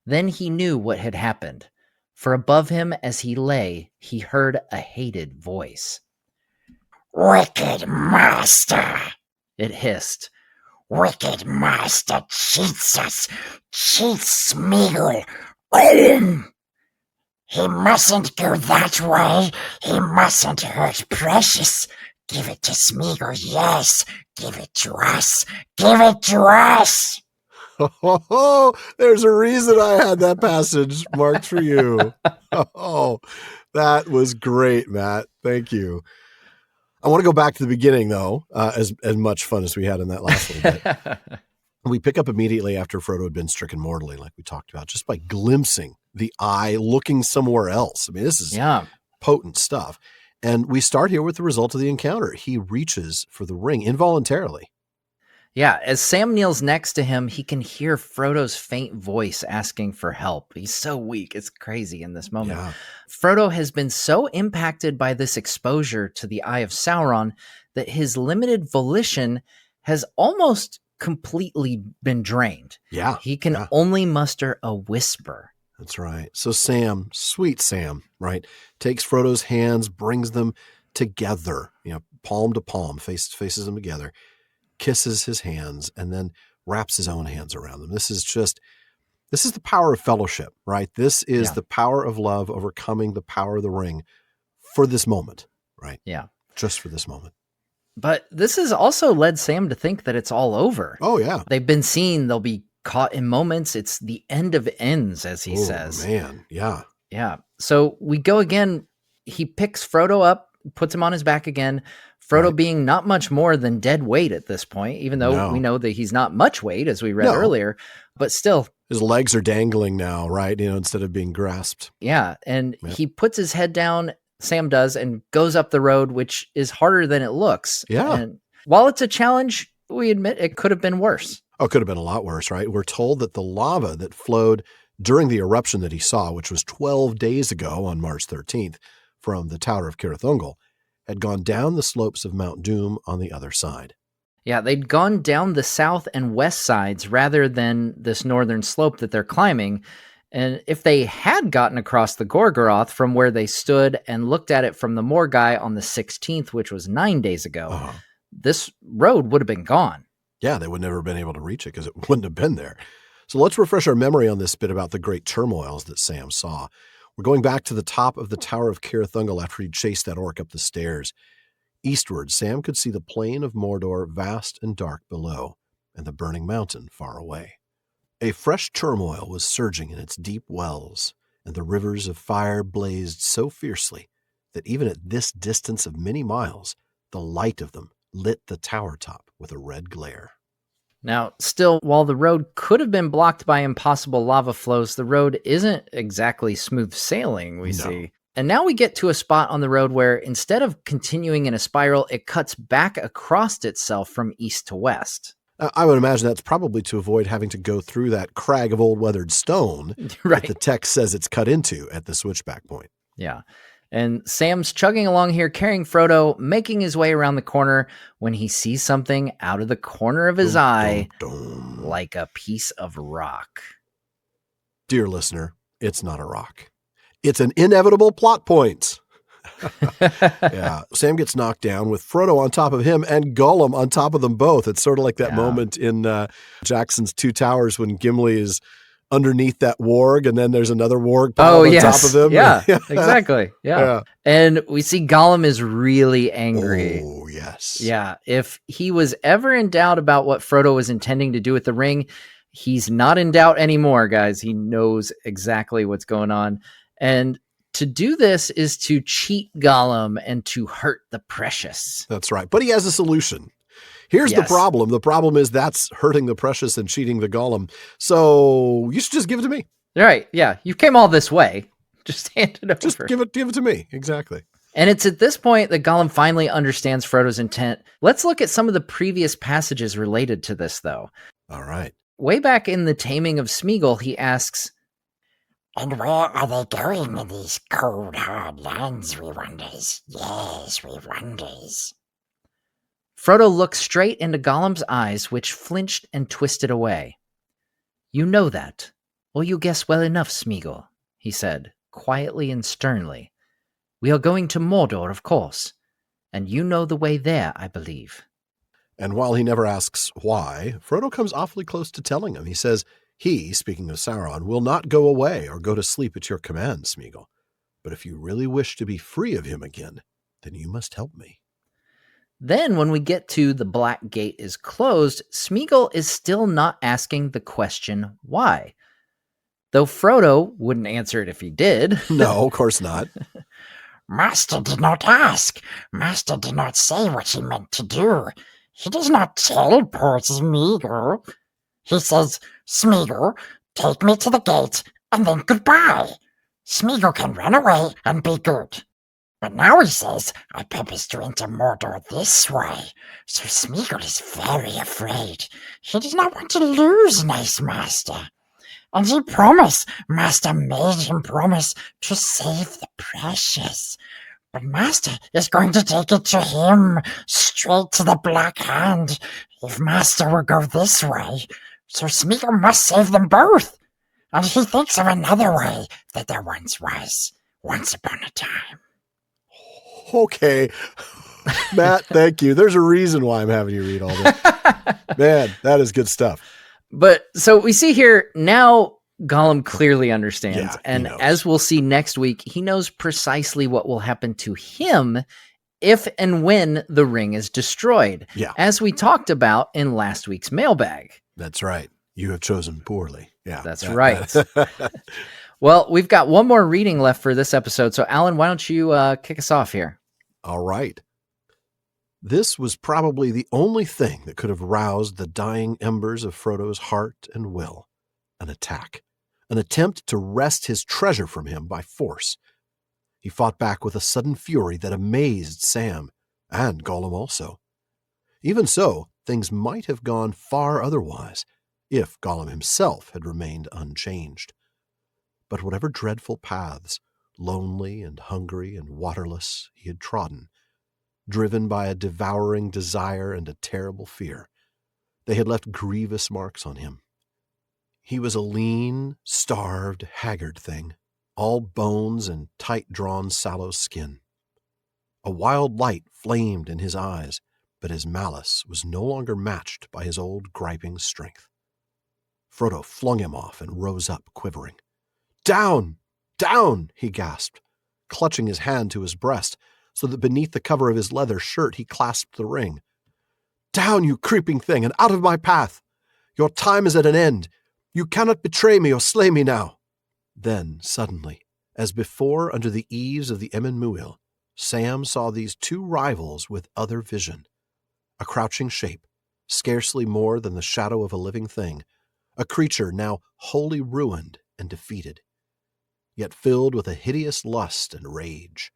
Then he knew what had happened, for above him as he lay, he heard a hated voice. "Wicked master," it hissed. "Wicked master cheats us, cheats Smeagol. He mustn't go that way. He mustn't hurt Precious. Give it to Smeagol, yes. Give it to us. Give it to us." Oh, there's a reason I had that passage marked for you. Oh, that was great, Matt. Thank you. I want to go back to the beginning, though, as much fun as we had in that last little bit. We pick up immediately after Frodo had been stricken mortally, like we talked about, just by glimpsing the eye looking somewhere else. I mean, this is potent stuff. And we start here with the result of the encounter. He reaches for the ring involuntarily. Yeah, as Sam kneels next to him, he can hear Frodo's faint voice asking for help. He's so weak. It's crazy in this moment. Yeah. Frodo has been so impacted by this exposure to the Eye of Sauron that his limited volition has almost completely been drained. Yeah. He can only muster a whisper. That's right. So Sam, sweet Sam, right, takes Frodo's hands, brings them together, palm to palm, faces them together, kisses his hands, and then wraps his own hands around them. This is the power of fellowship, right? This is the power of love overcoming the power of the ring for this moment, right? Yeah. Just for this moment. But this has also led Sam to think that it's all over. Oh, yeah. They've been seen. They'll be caught in moments. It's the end of ends, as he says. Oh, man. Yeah. Yeah. So we go again. He picks Frodo up, puts him on his back again. Frodo being not much more than dead weight at this point, even though we know that he's not much weight, as we read earlier, but still. His legs are dangling now, right? Instead of being grasped. Yeah. And he puts his head down, Sam does, and goes up the road, which is harder than it looks. Yeah. And while it's a challenge, we admit it could have been worse. Oh, it could have been a lot worse, right? We're told that the lava that flowed during the eruption that he saw, which was 12 days ago on March 13th from the Tower of Cirith Ungol, had gone down the slopes of Mount Doom on the other side. Yeah, they'd gone down the south and west sides rather than this northern slope that they're climbing. And if they had gotten across the Gorgoroth from where they stood and looked at it from the Morgai on the 16th, which was 9 days ago, this road would have been gone. Yeah, they would never have been able to reach it because it wouldn't have been there. So let's refresh our memory on this bit about the great turmoils that Sam saw. We're going back to the top of the Tower of Cirith Ungol after he chased that orc up the stairs. Eastward, Sam could see the plain of Mordor vast and dark below, and the burning mountain far away. A fresh turmoil was surging in its deep wells, and the rivers of fire blazed so fiercely that even at this distance of many miles, the light of them lit the tower top with a red glare. Now, still, while the road could have been blocked by impossible lava flows, the road isn't exactly smooth sailing, we see. And now we get to a spot on the road where instead of continuing in a spiral, it cuts back across itself from east to west. I would imagine that's probably to avoid having to go through that crag of old weathered stone that the text says it's cut into at the switchback point. Yeah. And Sam's chugging along here, carrying Frodo, making his way around the corner when he sees something out of the corner of his eye, like a piece of rock. Dear listener, it's not a rock. It's an inevitable plot point. Yeah, Sam gets knocked down with Frodo on top of him and Gollum on top of them both. It's sort of like that moment in Jackson's Two Towers when Gimli is underneath that warg, and then there's another warg Oh, piled on yes. top of him. Yeah, exactly. Yeah. Yeah. And we see Gollum is really angry. Oh, yes. Yeah. If he was ever in doubt about what Frodo was intending to do with the ring, he's not in doubt anymore, guys. He knows exactly what's going on. And to do this is to cheat Gollum and to hurt the precious. That's right. But he has a solution. Here's the Yes. problem. The problem is that's hurting the precious and cheating the Gollum. So you should just give it to me. Right. Yeah. You came all this way. Just hand it over. Just give it to me. Exactly. And it's at this point that Gollum finally understands Frodo's intent. Let's look at some of the previous passages related to this, though. All right. Way back in The Taming of Smeagol, he asks, And where are they going in these cold, hard lands, we wonders? Yes, we wonders. Frodo looked straight into Gollum's eyes, which flinched and twisted away. You know that. Well, you guess well enough, Smeagol, he said, quietly and sternly. We are going to Mordor, of course, and you know the way there, I believe. And while he never asks why, Frodo comes awfully close to telling him. He says, he, speaking of Sauron, will not go away or go to sleep at your command, Smeagol. But if you really wish to be free of him again, then you must help me. Then when we get to the Black Gate is closed, Smeagol is still not asking the question why. Though Frodo wouldn't answer it if he did. No, of course not. Master did not ask. Master did not say what he meant to do. He does not tell poor Smeagol. He says, Smeagol, take me to the gate, and then goodbye. Smeagol can run away and be good. But now he says, I purpose to enter Mordor this way. So Smeagol is very afraid. He does not want to lose nice Master. And he promised, Master made him promise to save the precious. But Master is going to take it to him, straight to the Black Hand, if Master will go this way. So Smeagol must save them both. And he thinks of another way that there once was, once upon a time. Okay. Matt, thank you. There's a reason why I'm having you read all this. Man, that is good stuff. But so we see here now Gollum clearly understands. Yeah, and knows. as we'll see next week, he knows precisely what will happen to him if and when the ring is destroyed. Yeah. As we talked about in last week's mailbag. That's right. You have chosen poorly. Yeah. That's right. Well, we've got one more reading left for this episode. So, Alan, why don't you kick us off here? All right. This was probably the only thing that could have roused the dying embers of Frodo's heart and will. An attack. An attempt to wrest his treasure from him by force. He fought back with a sudden fury that amazed Sam, and Gollum also. Even so, things might have gone far otherwise, if Gollum himself had remained unchanged. But whatever dreadful paths, lonely and hungry and waterless, he had trodden, driven by a devouring desire and a terrible fear, they had left grievous marks on him. He was a lean, starved, haggard thing, all bones and tight-drawn sallow skin. A wild light flamed in his eyes, but his malice was no longer matched by his old griping strength. Frodo flung him off and rose up, quivering. Down! Down! He gasped, clutching his hand to his breast, so that beneath the cover of his leather shirt he clasped the ring. Down, you creeping thing, and out of my path! Your time is at an end. You cannot betray me or slay me now. Then, suddenly, as before under the eaves of the Emyn Muil, Sam saw these two rivals with other vision. A crouching shape, scarcely more than the shadow of a living thing, a creature now wholly ruined and defeated, yet filled with a hideous lust and rage.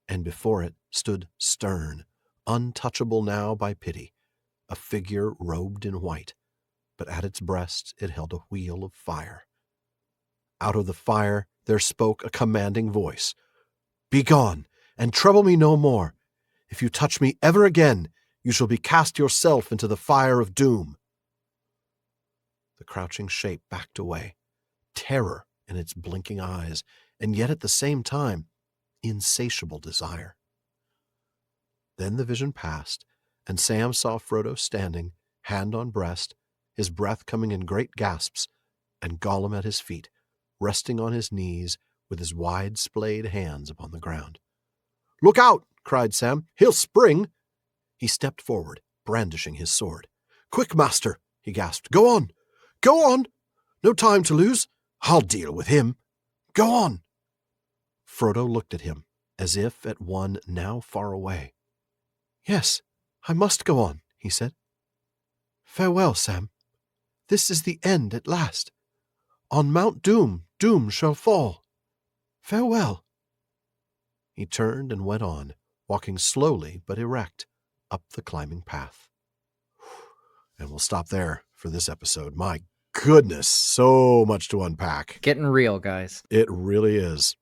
And before it stood stern, untouchable now by pity, a figure robed in white, but at its breast it held a wheel of fire. Out of the fire there spoke a commanding voice. Begone, and trouble me no more. If you touch me ever again, you shall be cast yourself into the fire of doom. The crouching shape backed away, terror in its blinking eyes, and yet at the same time, insatiable desire. Then the vision passed, and Sam saw Frodo standing, hand on breast, his breath coming in great gasps, and Gollum at his feet, resting on his knees with his wide splayed hands upon the ground. "Look out!" cried Sam. "He'll spring!" He stepped forward, brandishing his sword. "Quick, master!" he gasped. "Go on! Go on! No time to lose! I'll deal with him! Go on!" Frodo looked at him, as if at one now far away. "Yes, I must go on," he said. "Farewell, Sam. This is the end at last. On Mount Doom, doom shall fall. Farewell." He turned and went on, walking slowly but erect, up the climbing path. And we'll stop there for this episode. My goodness, so much to unpack. Getting real, guys. It really is.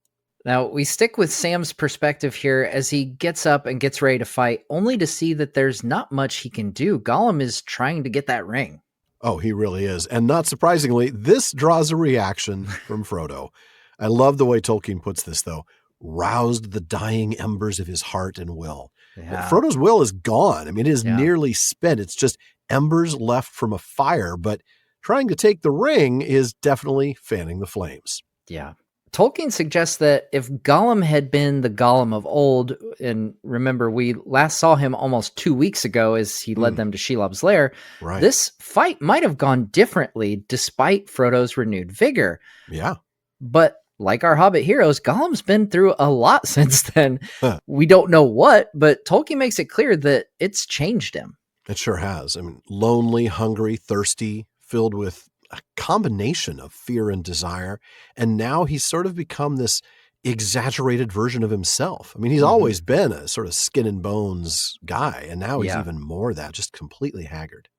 Now, we stick with Sam's perspective here as he gets up and gets ready to fight, only to see that there's not much he can do. Gollum is trying to get that ring. Oh, he really is. And not surprisingly, this draws a reaction from Frodo. I love the way Tolkien puts this, though. Roused the dying embers of his heart and will. Yeah. Frodo's will is gone. I mean, it is Yeah. nearly spent. It's just embers left from a fire, but trying to take the ring is definitely fanning the flames. Yeah. Tolkien suggests that if Gollum had been the Gollum of old, and remember, we last saw him almost 2 weeks ago as he led them to Shelob's lair, Right. this fight might have gone differently despite Frodo's renewed vigor. Yeah. But like our Hobbit heroes, Gollum's been through a lot since then. Huh. We don't know what, but Tolkien makes it clear that it's changed him. It sure has. I mean, lonely, hungry, thirsty, filled with a combination of fear and desire. And now he's sort of become this exaggerated version of himself. I mean, he's always been a sort of skin and bones guy, and now he's even more that, just completely haggard.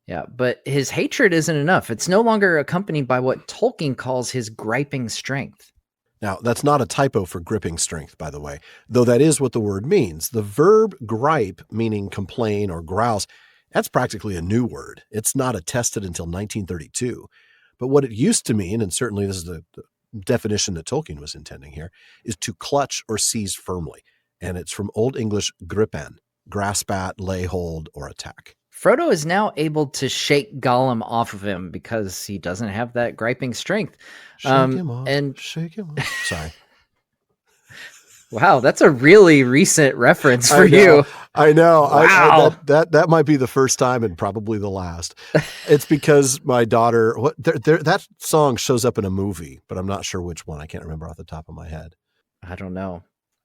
Yeah, but his hatred isn't enough. It's no longer accompanied by what Tolkien calls his griping strength. Now, that's not a typo for gripping strength, by the way, though that is what the word means. The verb gripe, meaning complain or grouse, that's practically a new word. It's not attested until 1932. But what it used to mean, and certainly this is the definition that Tolkien was intending here, is to clutch or seize firmly. And it's from Old English gripen, grasp at, lay hold, or attack. Frodo is now able to shake Gollum off of him because he doesn't have that griping strength. Shake him off, shake him off. Sorry. Wow, that's a really recent reference for you. I know. Wow. That might be the first time and probably the last. It's because my daughter, that song shows up in a movie, but I'm not sure which one. I can't remember off the top of my head. I don't know.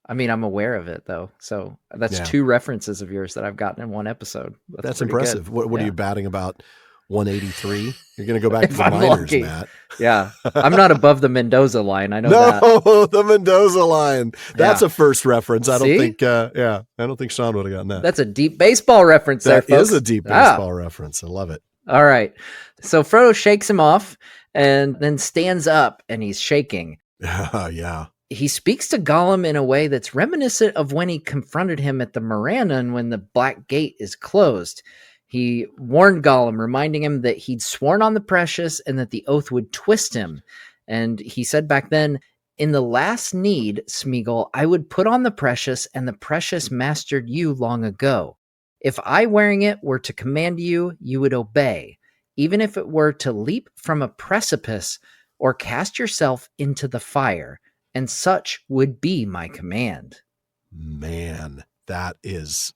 I mean, I'm aware of it, though. So that's 2 references of yours that I've gotten in one episode. That's impressive. Good. What are you batting about? 183? You're going to go back to the I'm minors, lucky. Matt. Yeah. I'm not above the Mendoza line. I know that. No, the Mendoza line. That's a first reference. I don't See? think, I don't think Sean would have gotten that. That's a deep baseball reference there, That folks. is a deep baseball reference. I love it. All right. So Frodo shakes him off and then stands up and he's shaking. Yeah. He speaks to Gollum in a way that's reminiscent of when he confronted him at the Morannon when the Black Gate is closed. He warned Gollum, reminding him that he'd sworn on the precious and that the oath would twist him. And he said back then, "In the last need, Smeagol, I would put on the precious, and the precious mastered you long ago. If I wearing it were to command you, you would obey, even if it were to leap from a precipice or cast yourself into the fire. And such would be my command." Man, that is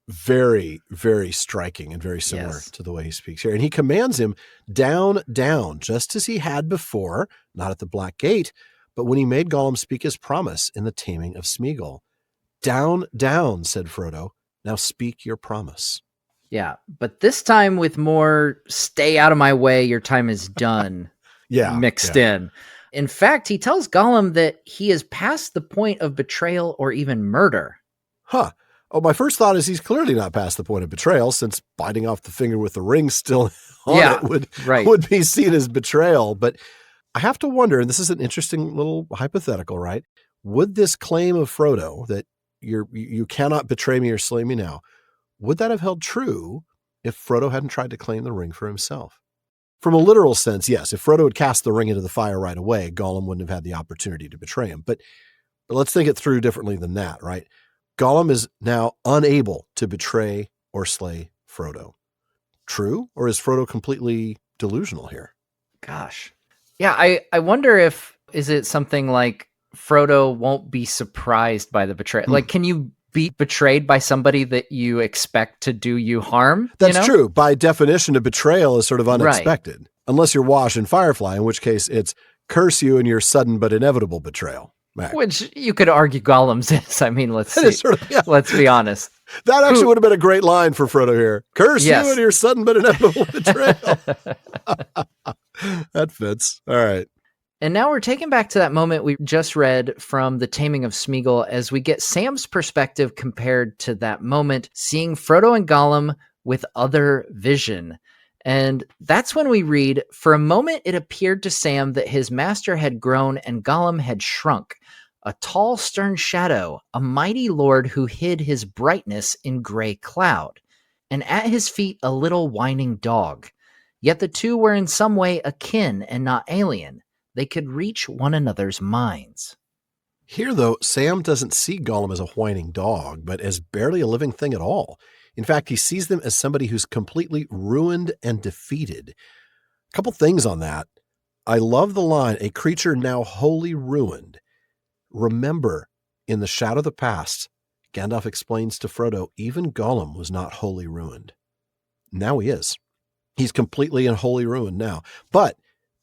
very, very striking and very similar Yes. to the way he speaks here. And he commands him down, down, just as he had before, not at the Black Gate, but when he made Gollum speak his promise in the taming of Smeagol. "Down, down," said Frodo. "Now speak your promise." Yeah, but this time with more "stay out of my way, your time is done" mixed in. In fact, he tells Gollum that he is past the point of betrayal or even murder. Huh. Oh, my first thought is he's clearly not past the point of betrayal, since biting off the finger with the ring still on it would be seen as betrayal. But I have to wonder, and this is an interesting little hypothetical, right? Would this claim of Frodo that you cannot betray me or slay me now, would that have held true if Frodo hadn't tried to claim the ring for himself? From a literal sense, yes. If Frodo had cast the ring into the fire right away, Gollum wouldn't have had the opportunity to betray him. But let's think it through differently than that, right? Gollum is now unable to betray or slay Frodo. True? Or is Frodo completely delusional here? Gosh. Yeah, I wonder is it something like Frodo won't be surprised by the betrayal? Like, can you be betrayed by somebody that you expect to do you harm? That's true. By definition, a betrayal is sort of unexpected. Right. Unless you're Wash and Firefly, in which case it's curse you in your sudden but inevitable betrayal. Mac. Which you could argue Gollum's is. I mean, let's see. Sort of, yeah. Let's be honest. That actually would have been a great line for Frodo here. Curse you in your sudden but inevitable betrayal. That fits. All right. And now we're taken back to that moment we just read from The Taming of Smeagol as we get Sam's perspective compared to that moment, seeing Frodo and Gollum with other vision. And that's when we read, for a moment it appeared to Sam that his master had grown and Gollum had shrunk. A tall, stern shadow, a mighty lord who hid his brightness in gray cloud. And at his feet a little whining dog. Yet the two were in some way akin and not alien. They could reach one another's minds. Here, though, Sam doesn't see Gollum as a whining dog, but as barely a living thing at all. In fact, he sees them as somebody who's completely ruined and defeated. A couple things on that. I love the line, a creature now wholly ruined. Remember, in the shadow of the past, Gandalf explains to Frodo, even Gollum was not wholly ruined. Now he is. He's completely and wholly ruined now. But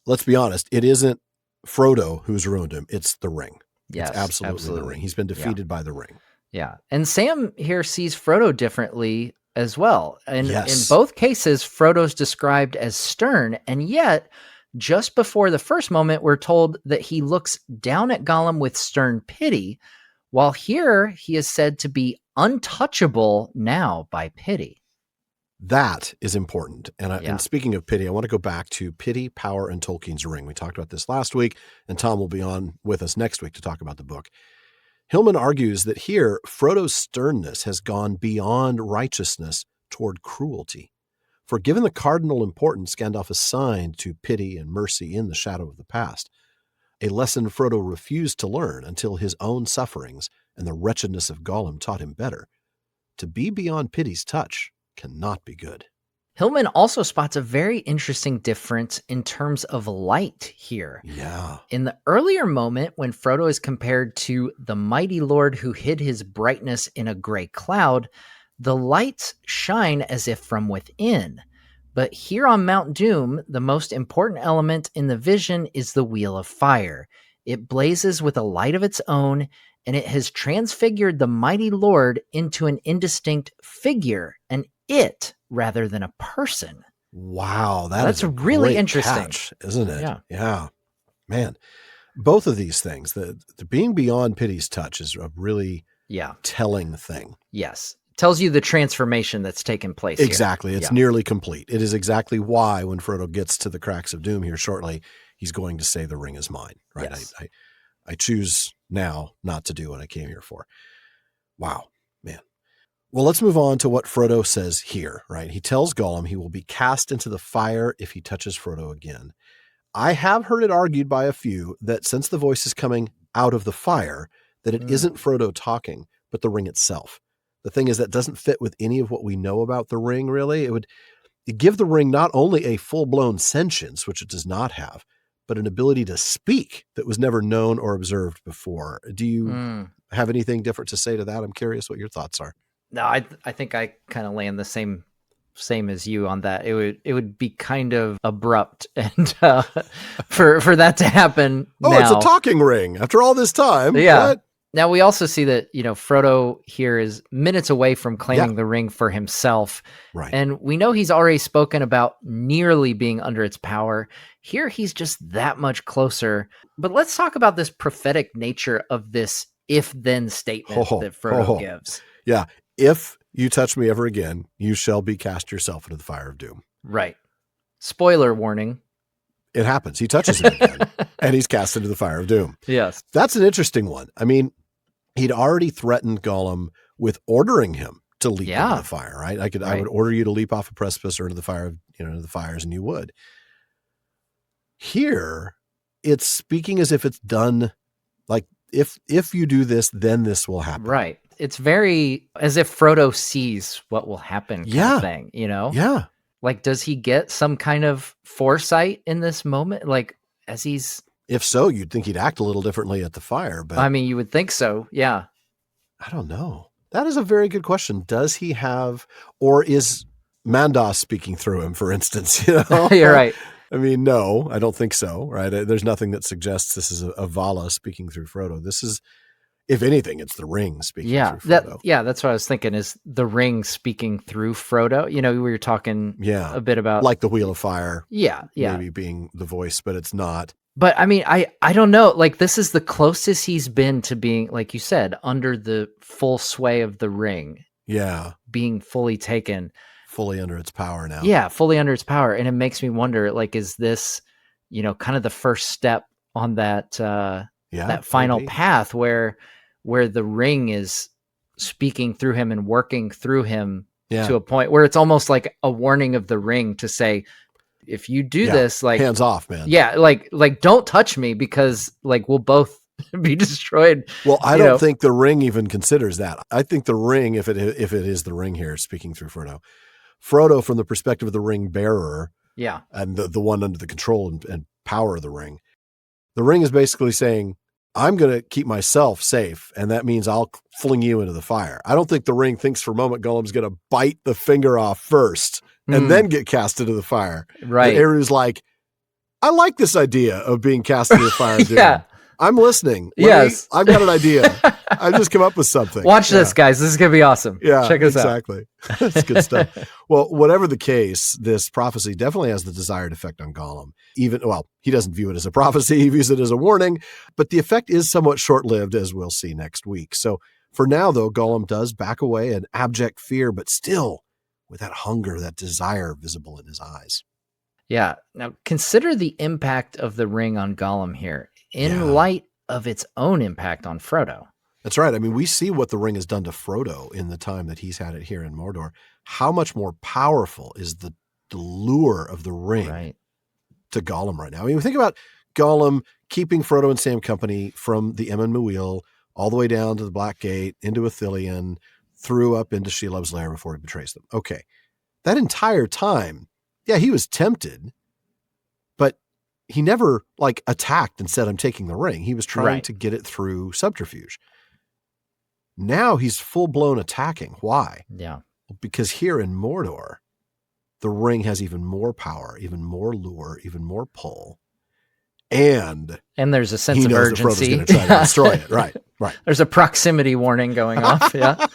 let's be honest, it isn't Frodo who's ruined him. It's the ring. Yes, it's absolutely the ring. He's been defeated by the ring. Yeah. And Sam here sees Frodo differently as well. And in both cases, Frodo's described as stern. And yet, just before the first moment, we're told that he looks down at Gollum with stern pity, while here he is said to be untouchable now by pity. That is important. And speaking of pity, I want to go back to Pity, Power, and Tolkien's Ring. We talked about this last week, and Tom will be on with us next week to talk about the book. Hillman argues that here, Frodo's sternness has gone beyond righteousness toward cruelty. For given the cardinal importance Gandalf assigned to pity and mercy in the shadow of the past, a lesson Frodo refused to learn until his own sufferings and the wretchedness of Gollum taught him better. To be beyond pity's touch cannot be good. Hillman also spots a very interesting difference in terms of light here. Yeah. In the earlier moment, when Frodo is compared to the mighty lord who hid his brightness in a gray cloud, the lights shine as if from within. But here on Mount Doom, the most important element in the vision is the Wheel of Fire. It blazes with a light of its own, and it has transfigured the mighty lord into an indistinct figure, an it rather than a person. Wow, that's really interesting, catch, isn't it? Yeah. Man, both of these things, the being beyond pity's touch is a really telling thing. Yes. Tells you the transformation that's taken place. Exactly. It's nearly complete. It is exactly why when Frodo gets to the cracks of doom here shortly, he's going to say the ring is mine, right? Yes. I choose now not to do what I came here for. Wow, man. Well, let's move on to what Frodo says here, right? He tells Gollum he will be cast into the fire if he touches Frodo again. I have heard it argued by a few that since the voice is coming out of the fire, that it isn't Frodo talking, but the ring itself. The thing is that doesn't fit with any of what we know about the ring, really. It would give the ring not only a full-blown sentience, which it does not have, but an ability to speak that was never known or observed before. Do you have anything different to say to that? I'm curious what your thoughts are. No, I think I kind of land the same as you on that. It would be kind of abrupt, and for that to happen. Oh, now, it's a talking ring after all this time. Yeah. What? Now we also see that Frodo here is minutes away from claiming the ring for himself, right? And we know he's already spoken about nearly being under its power. Here he's just that much closer. But let's talk about this prophetic nature of this if-then statement that Frodo gives. Yeah. If you touch me ever again, you shall be cast yourself into the fire of doom. Right. Spoiler warning. It happens. He touches him again, and he's cast into the fire of doom. Yes. That's an interesting one. I mean, he'd already threatened Gollum with ordering him to leap into the fire, right? I would order you to leap off a precipice or into the fire of, into the fires, and you would. Here, it's speaking as if it's done, like, if you do this, then this will happen. Right. It's very as if Frodo sees what will happen kind of thing, Yeah. Like, does he get some kind of foresight in this moment? Like, as he's... If so, you'd think he'd act a little differently at the fire, but... I mean, you would think so, yeah. I don't know. That is a very good question. Does he have, or is Mandas speaking through him, for instance? You know? You're right. I mean, no, I don't think so, right? There's nothing that suggests this is a Vala speaking through Frodo. This is, if anything, it's the ring speaking through Frodo. That's what I was thinking, is the ring speaking through Frodo. You know, we were talking a bit about... Like the Wheel of Fire. Yeah. Maybe being the voice, but it's not. But I mean, I don't know. Like, this is the closest he's been to being, like you said, under the full sway of the ring. Yeah. Being fully taken. Fully under its power now. Yeah, fully under its power. And it makes me wonder, like, is this, you know, kind of the first step on that that final path where the ring is speaking through him and working through him to a point where it's almost like a warning of the ring to say, if you do this, like, hands off, man. Yeah. Like don't touch me, because like we'll both be destroyed. Well, I don't think the ring even considers that. I think the ring, if it is the ring here speaking through Frodo from the perspective of the ring bearer. Yeah. And the one under the control and power of the ring is basically saying, I'm going to keep myself safe, and that means I'll fling you into the fire. I don't think the ring thinks for a moment Gollum's going to bite the finger off first and then get cast into the fire. Right. And Eru's like, I like this idea of being cast into the fire. Yeah. I'm listening. I've got an idea. I just come up with something. Watch this, guys. This is going to be awesome. Yeah, check us out. Exactly. That's good stuff. Well, whatever the case, this prophecy definitely has the desired effect on Gollum. He doesn't view it as a prophecy. He views it as a warning, but the effect is somewhat short-lived, as we'll see next week. So for now, though, Gollum does back away in abject fear, but still with that hunger, that desire visible in his eyes. Yeah. Now, consider the impact of the ring on Gollum here in light of its own impact on Frodo. That's right. I mean, we see what the ring has done to Frodo in the time that he's had it here in Mordor. How much more powerful is the lure of the ring to Gollum right now? I mean, think about Gollum keeping Frodo and Sam company from the Emyn Muil all the way down to the Black Gate, into Ithilien, through up into Shelob's lair before he betrays them. Okay. That entire time, he was tempted, but he never attacked and said, I'm taking the ring. He was trying to get it through subterfuge. Now he's full-blown attacking. Why? Yeah. Because here in Mordor, the ring has even more power, even more lure, even more pull. And there's a sense of urgency. Frodo's going to try to destroy it. Right. There's a proximity warning going off. Yeah.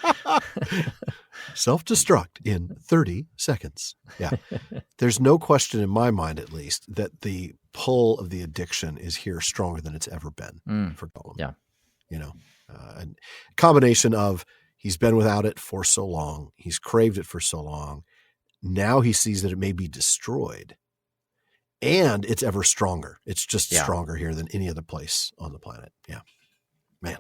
Self-destruct in 30 seconds. Yeah. There's no question in my mind, at least, that the pull of the addiction is here stronger than it's ever been for Gollum. Yeah. You know, a combination of he's been without it for so long. He's craved it for so long. Now he sees that it may be destroyed, and it's ever stronger. It's just stronger here than any other place on the planet. Yeah, man.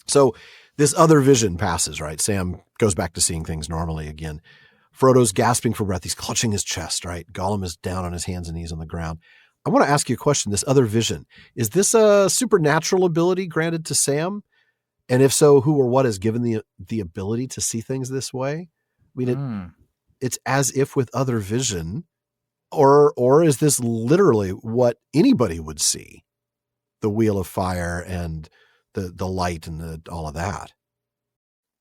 So this other vision passes, right? Sam goes back to seeing things normally again. Frodo's gasping for breath. He's clutching his chest, right? Gollum is down on his hands and knees on the ground. I want to ask you a question. This other vision, is this a supernatural ability granted to Sam? And if so, who or what has given the ability to see things this way? I mean, it's as if with other vision, or is this literally what anybody would see? The Wheel of Fire and the light and all of that.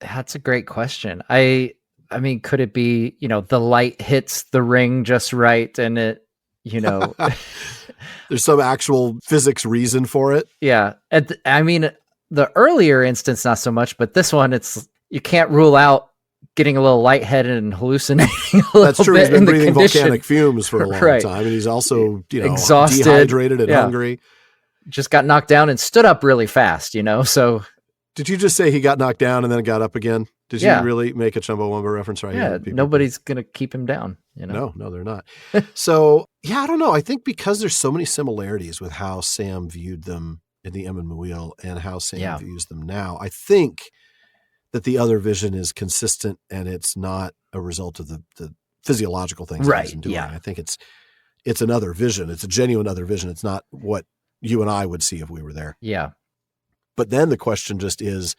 That's a great question. I mean, could it be, the light hits the ring just right and it, there's some actual physics reason for it? Yeah. I mean, the earlier instance, not so much, but this one, you can't rule out getting a little lightheaded and hallucinating a little That's true. bit. He's been breathing volcanic fumes for a long time, and he's also, exhausted, dehydrated and hungry. Just got knocked down and stood up really fast, so. Did you just say he got knocked down and then got up again? Did you really make a Chumbawamba reference right here? Yeah, nobody's going to keep him down. No, they're not. So, I don't know. I think because there's so many similarities with how Sam viewed them in the Emyn Muil and how Sam views them now, I think that the other vision is consistent and it's not a result of the physiological things that he's doing. I think it's another vision. It's a genuine other vision. It's not what you and I would see if we were there. Yeah. But then the question just is,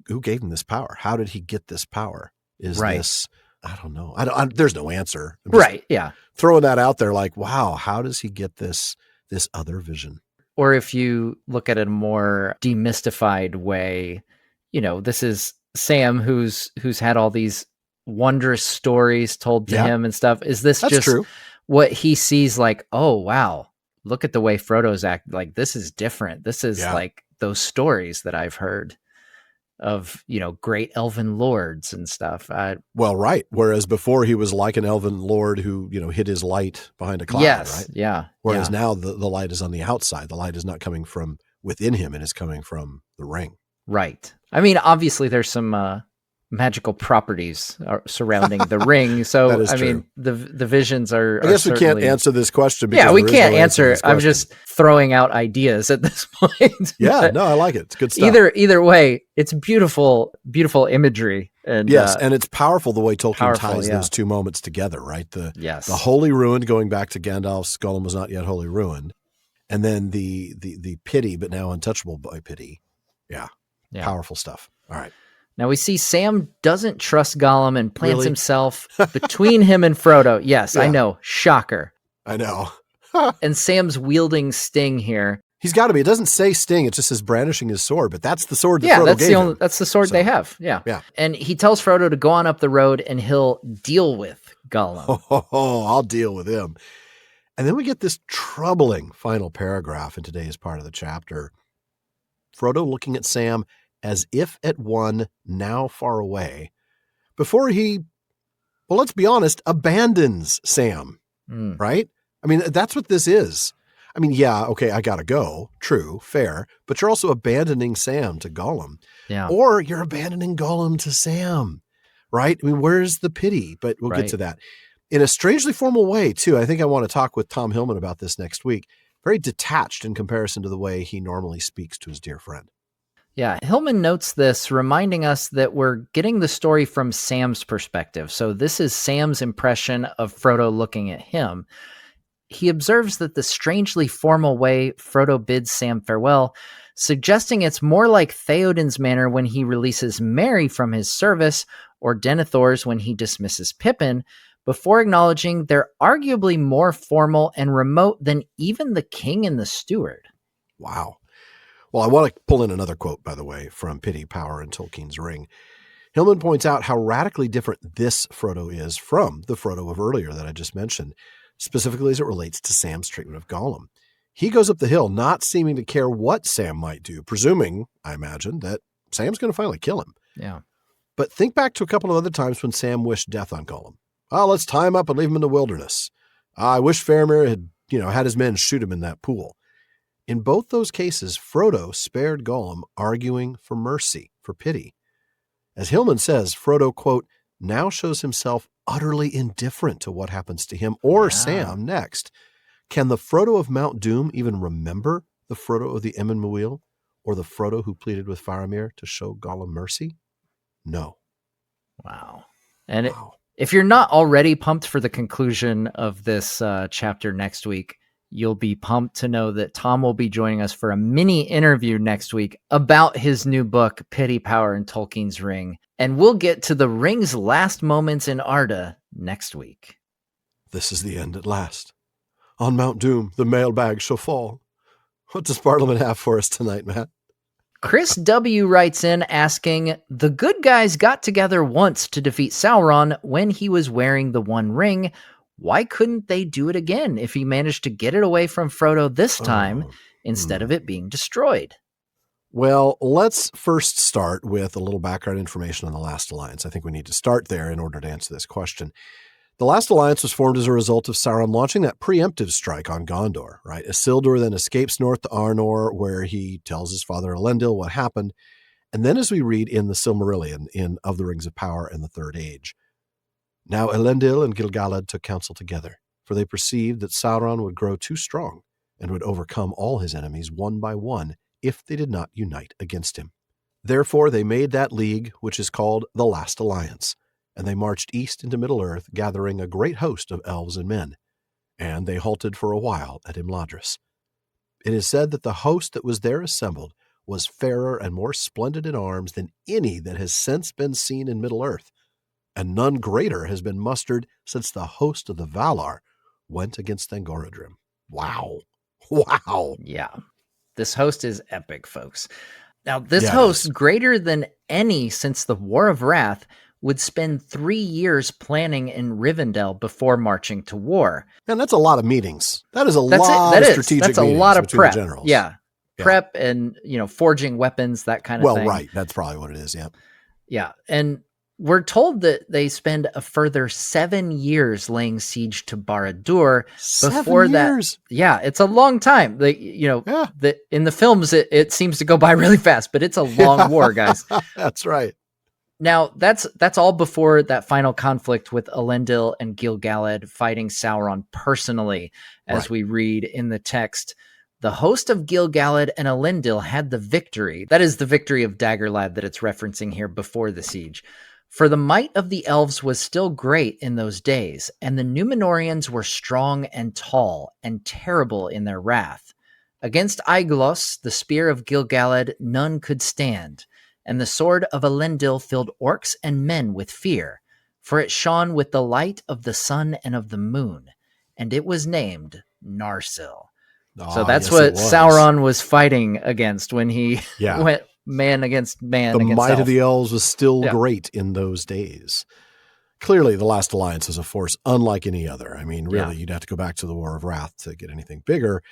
who gave him this power? How did he get this power? Is this, I don't know. There's no answer. Right. Yeah. Throwing that out there like, wow, how does he get this this other vision. Or if you look at it a more demystified way, this is Sam who's had all these wondrous stories told to him and stuff. Is this That's just true. what he sees like, oh, wow, look at the way Frodo's act. Like, this is different. This is like those stories that I've heard of, great elven lords and stuff. Well, right. Whereas before he was like an elven lord who, hid his light behind a cloud, right? Yeah. Whereas now the light is on the outside. The light is not coming from within him. It is coming from the ring. Right. I mean, obviously there's some magical properties surrounding the ring. So, I mean, the visions are. I guess we can't answer this question. Yeah, we can't answer it. I'm just throwing out ideas at this point. Yeah, no, I like it. It's good stuff. Either way, it's beautiful, beautiful imagery. And yes, and it's powerful the way Tolkien ties those two moments together, right? The wholly ruined, going back to Gandalf's Gollum was not yet wholly ruined, and then the pity, but now untouchable by pity. Yeah. Powerful stuff. All right. Now we see Sam doesn't trust Gollum and plants himself between him and Frodo. Yes, I know. Shocker. I know. And Sam's wielding Sting here. He's got to be. It doesn't say Sting. It just says brandishing his sword, but that's the sword that Frodo gave him. That's the sword they have. Yeah. And he tells Frodo to go on up the road and he'll deal with Gollum. Oh, I'll deal with him. And then we get this troubling final paragraph in today's part of the chapter. Frodo looking at Sam as if at one now far away, before he, well, let's be honest, abandons Sam, right? I mean, that's what this is. I mean, yeah, okay, I gotta go. True, fair. But you're also abandoning Sam to Gollum. Yeah. Or you're abandoning Gollum to Sam, right? I mean, where's the pity? But we'll get to that. In a strangely formal way, too. I think I want to talk with Tom Hillman about this next week. Very detached in comparison to the way he normally speaks to his dear friend. Yeah, Hillman notes this, reminding us that we're getting the story from Sam's perspective. So this is Sam's impression of Frodo looking at him. He observes that the strangely formal way Frodo bids Sam farewell, suggesting it's more like Theoden's manner when he releases Merry from his service, or Denethor's when he dismisses Pippin, before acknowledging they're arguably more formal and remote than even the king and the steward. Wow. Well, I want to pull in another quote, by the way, from Pity, Power, and Tolkien's Ring. Hillman points out how radically different this Frodo is from the Frodo of earlier that I just mentioned, specifically as it relates to Sam's treatment of Gollum. He goes up the hill not seeming to care what Sam might do, presuming, I imagine, that Sam's going to finally kill him. Yeah. But think back to a couple of other times when Sam wished death on Gollum. Oh, let's tie him up and leave him in the wilderness. I wish Faramir had, had his men shoot him in that pool. In both those cases, Frodo spared Gollum, arguing for mercy, for pity. As Hillman says, Frodo, quote, now shows himself utterly indifferent to what happens to him or Sam next. Can the Frodo of Mount Doom even remember the Frodo of the Emyn Muil, or the Frodo who pleaded with Faramir to show Gollum mercy? No. Wow. And if you're not already pumped for the conclusion of this chapter next week, you'll be pumped to know that Tom will be joining us for a mini interview next week about his new book, Pity, Power, and Tolkien's Ring. And we'll get to the ring's last moments in Arda next week. This is the end at last. On Mount Doom, the mailbag shall fall. What does Parliament have for us tonight, Matt? Chris W. writes in asking, the good guys got together once to defeat Sauron when he was wearing the One Ring. Why couldn't they do it again if he managed to get it away from Frodo this time instead of it being destroyed? Well, let's first start with a little background information on the Last Alliance. I think we need to start there in order to answer this question. The Last Alliance was formed as a result of Sauron launching that preemptive strike on Gondor, right? Isildur then escapes north to Arnor, where he tells his father Elendil what happened. And then as we read in the Silmarillion, in Of the Rings of Power and the Third Age, now Elendil and Gil-galad took counsel together, for they perceived that Sauron would grow too strong and would overcome all his enemies one by one if they did not unite against him. Therefore they made that league, which is called the Last Alliance, and they marched east into Middle-earth, gathering a great host of elves and men, and they halted for a while at Imladris. It is said that the host that was there assembled was fairer and more splendid in arms than any that has since been seen in Middle-earth, and none greater has been mustered since the host of the Valar went against Thangorodrim. Wow. Wow. Yeah. This host is epic, folks. Now, this Yeah, it host, is. greater than any since the War of Wrath, would spend 3 years planning in Rivendell before marching to war. And that's a lot of meetings. That is a That's it. lot of strategic That's a meetings lot of between the prep. generals. Yeah. Yeah. Prep and, forging weapons, that kind of Well, thing. right. That's probably what it is. Yeah. Yeah. And we're told that they spend a further 7 years laying siege to Barad-dûr. 7 years. Yeah, it's a long time. In the films, it seems to go by really fast, but it's a long war, guys. That's right. Now, that's all before that final conflict with Elendil and Gil-galad fighting Sauron personally, as Right. we read in the text. The host of Gil-galad and Elendil had the victory. That is the victory of Daggerlad that it's referencing here before the siege. For the might of the elves was still great in those days, and the Númenóreans were strong and tall and terrible in their wrath. Against Aeglos, the spear of Gil-galad, none could stand, and the sword of Elendil filled orcs and men with fear, for it shone with the light of the sun and of the moon, and it was named Narsil. So that's what Sauron was fighting against when he went man against man. The against might elf. of the elves was still great in those days. Clearly, the Last Alliance is a force unlike any other. I mean, really, you'd have to go back to the War of Wrath to get anything bigger.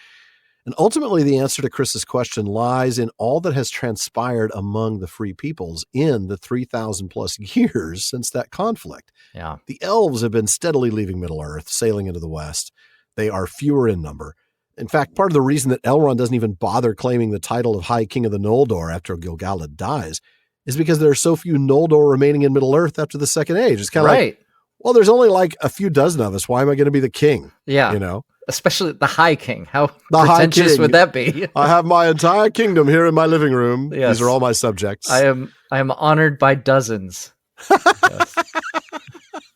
And ultimately, the answer to Chris's question lies in all that has transpired among the free peoples in the 3,000 plus years since that conflict. Yeah. The elves have been steadily leaving Middle-earth, sailing into the west. They are fewer in number. In fact, part of the reason that Elrond doesn't even bother claiming the title of High King of the Noldor after Gil-galad dies is because there are so few Noldor remaining in Middle-earth after the Second Age. It's kind of like, well, there's only like a few dozen of us. Why am I going to be the king? Yeah. Especially the High King. How pretentious would that be? I have my entire kingdom here in my living room. Yes. These are all my subjects. I am honored by dozens. Yes.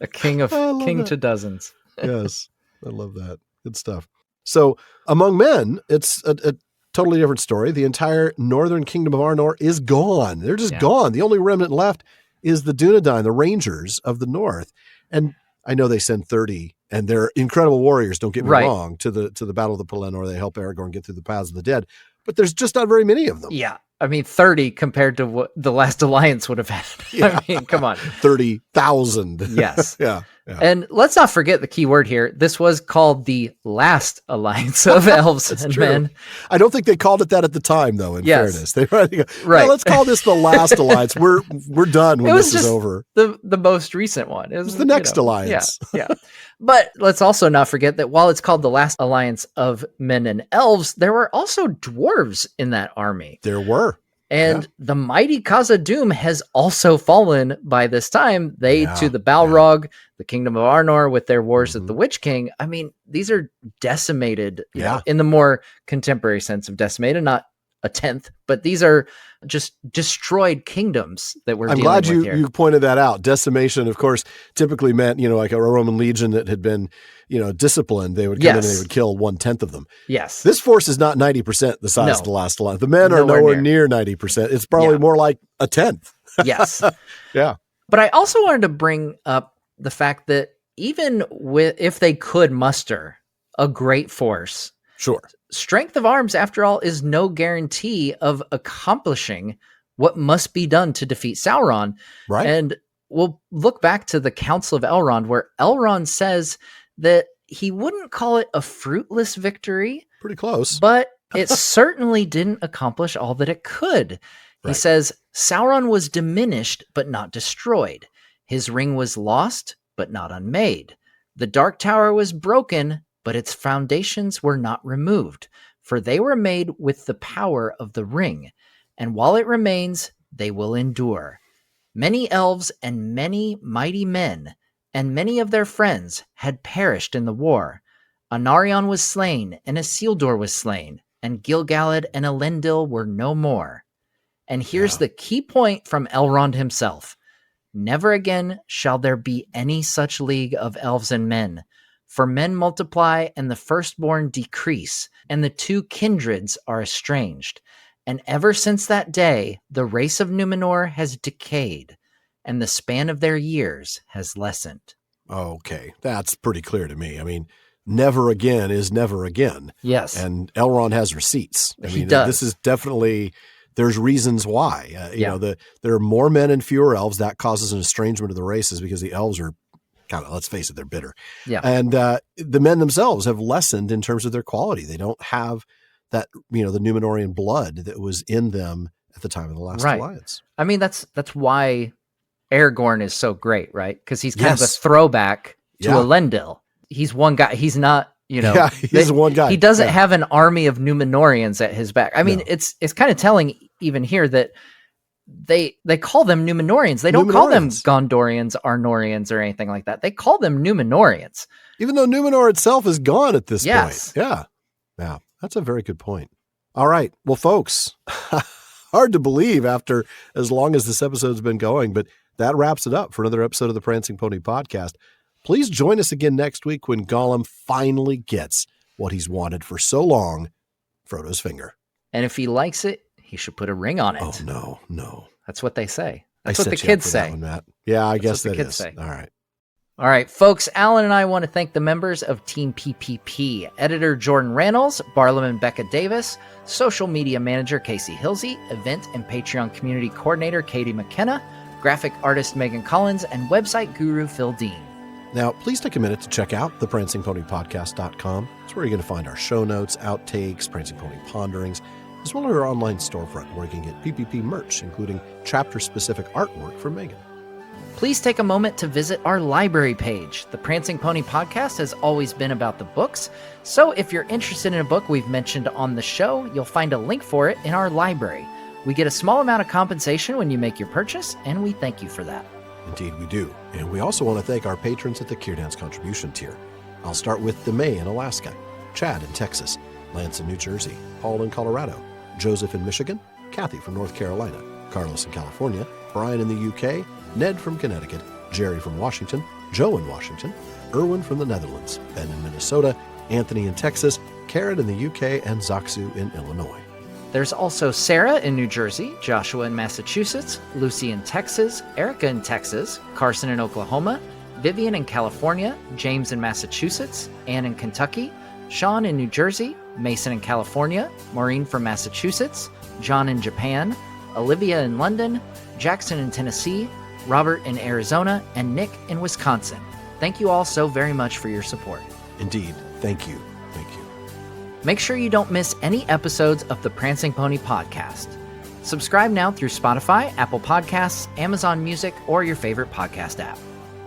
A king to dozens. Yes. I love that. Good stuff. So among men, it's a totally different story. The entire northern kingdom of Arnor is gone. They're just gone. The only remnant left is the Dunedain, the Rangers of the North. And I know they send 30, and they're incredible warriors, don't get me wrong, to the Battle of the Pelennor. They help Aragorn get through the Paths of the Dead. But there's just not very many of them. Yeah. I mean, 30 compared to what the Last Alliance would have had. Yeah. I mean, come on. 30,000. Yes. Yeah. And let's not forget the key word here. This was called the Last Alliance of Elves and Men. I don't think they called it that at the time, though, in fairness. They were go, right. Let's call this the Last Alliance. We're done when this is over. The most recent one. It was the next alliance. Yeah. But let's also not forget that while it's called the Last Alliance of Men and Elves, there were also dwarves in that army. There were. And the mighty Khazad-dûm has also fallen by this time. They to the Balrog, the kingdom of Arnor with their wars at the Witch King. I mean, these are decimated you know, in the more contemporary sense of decimated, not a tenth, but these are just destroyed kingdoms that we're dealing with here. I'm glad you pointed that out. Decimation, of course, typically meant, like a Roman legion that had been, disciplined. They would come in and they would kill 1/10 of them. Yes. This force is not 90% the size of the Last Alliance. The men are nowhere near 90%. It's probably more like a 10th. Yes. Yeah. But I also wanted to bring up the fact that even if they could muster a great force, sure, strength of arms, after all, is no guarantee of accomplishing what must be done to defeat Sauron. Right. And we'll look back to the Council of Elrond, where Elrond says that he wouldn't call it a fruitless victory. Pretty close. But it certainly didn't accomplish all that it could. He says, Sauron was diminished, but not destroyed. His ring was lost, but not unmade. The Dark Tower was broken, but its foundations were not removed, for they were made with the power of the ring. And while it remains, they will endure. Many elves and many mighty men, and many of their friends, had perished in the war. Anarion was slain, and Isildur was slain, and Gil-galad and Elendil were no more. And here's the key point from Elrond himself. Never again shall there be any such league of elves and men, for men multiply and the firstborn decrease, and the two kindreds are estranged. And ever since that day, the race of Númenor has decayed, and the span of their years has lessened. Okay, that's pretty clear to me. I mean, never again is never again. Yes. And Elrond has receipts. He does. This is definitely, there's reasons why. You know, there are more men and fewer elves. That causes an estrangement of the races because the elves are kind of, let's face it, they're bitter. Yeah. And the men themselves have lessened in terms of their quality. They don't have that, you know, the Númenórean blood that was in them at the time of the last alliance. I mean, that's why Aragorn is so great, right? Because he's kind of a throwback to Elendil. He's one guy. He's not, you know, he's one guy. He doesn't have an army of Númenóreans at his back. I mean, it's kind of telling even here that they call them Númenóreans. They don't call them Gondorians, Arnorians, or anything like that. They call them Númenóreans. Even though Númenor itself is gone at this point. Yeah. Yeah. That's a very good point. All right. Well, folks, hard to believe after as long as this episode's been going, but that wraps it up for another episode of the Prancing Pony Podcast. Please join us again next week when Gollum finally gets what he's wanted for so long, Frodo's finger. And if he likes it, he should put a ring on it. Oh, no. That's what they say. That's what the kids say. One, Matt. Yeah, I guess that is. Say. All right. All right, folks, Alan and I want to thank the members of Team PPP, editor Jordan Rannells, Barlam and Becca Davis, social media manager Casey Hilsey, event and Patreon community coordinator Katie McKenna, graphic artist Megan Collins, and website guru Phil Dean. Now, please take a minute to check out theprancingponypodcast.com. It's where you're going to find our show notes, outtakes, Prancing Pony ponderings, as well as our online storefront where you can get PPP merch, including chapter-specific artwork from Megan. Please take a moment to visit our library page. The Prancing Pony Podcast has always been about the books, so if you're interested in a book we've mentioned on the show, you'll find a link for it in our library. We get a small amount of compensation when you make your purchase, and we thank you for that. Indeed, we do. And we also want to thank our patrons at the Kierdance contribution tier. I'll start with DeMay in Alaska, Chad in Texas, Lance in New Jersey, Paul in Colorado, Joseph in Michigan, Kathy from North Carolina, Carlos in California, Brian in the UK, Ned from Connecticut, Jerry from Washington, Joe in Washington, Erwin from the Netherlands, Ben in Minnesota, Anthony in Texas, Karen in the UK, and Zaksu in Illinois. There's also Sarah in New Jersey, Joshua in Massachusetts, Lucy in Texas, Erica in Texas, Carson in Oklahoma, Vivian in California, James in Massachusetts, Ann in Kentucky, Sean in New Jersey, Mason in California, Maureen from Massachusetts, John in Japan, Olivia in London, Jackson in Tennessee, Robert in Arizona, and Nick in Wisconsin. Thank you all so very much for your support. Indeed. Thank you. Thank you. Make sure you don't miss any episodes of the Prancing Pony Podcast. Subscribe now through Spotify, Apple Podcasts, Amazon Music, or your favorite podcast app.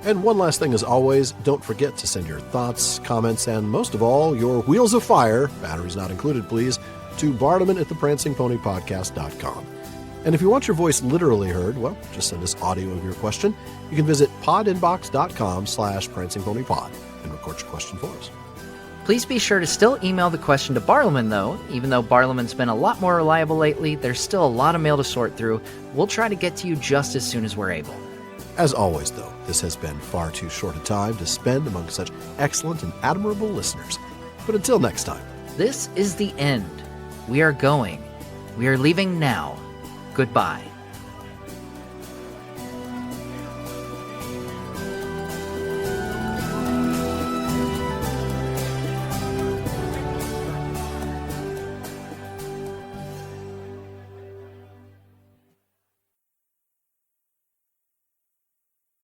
And one last thing, as always, don't forget to send your thoughts, comments, and most of all, your wheels of fire, batteries not included, please, to bardaman@theprancingponypodcast.com. And if you want your voice literally heard, well, just send us audio of your question. You can visit podinbox.com/prancingponypod and record your question for us. Please be sure to still email the question to Barlaman, though. Even though Barlaman's been a lot more reliable lately, there's still a lot of mail to sort through. We'll try to get to you just as soon as we're able. As always, though, this has been far too short a time to spend among such excellent and admirable listeners. But until next time. This is the end. We are going. We are leaving now. Goodbye.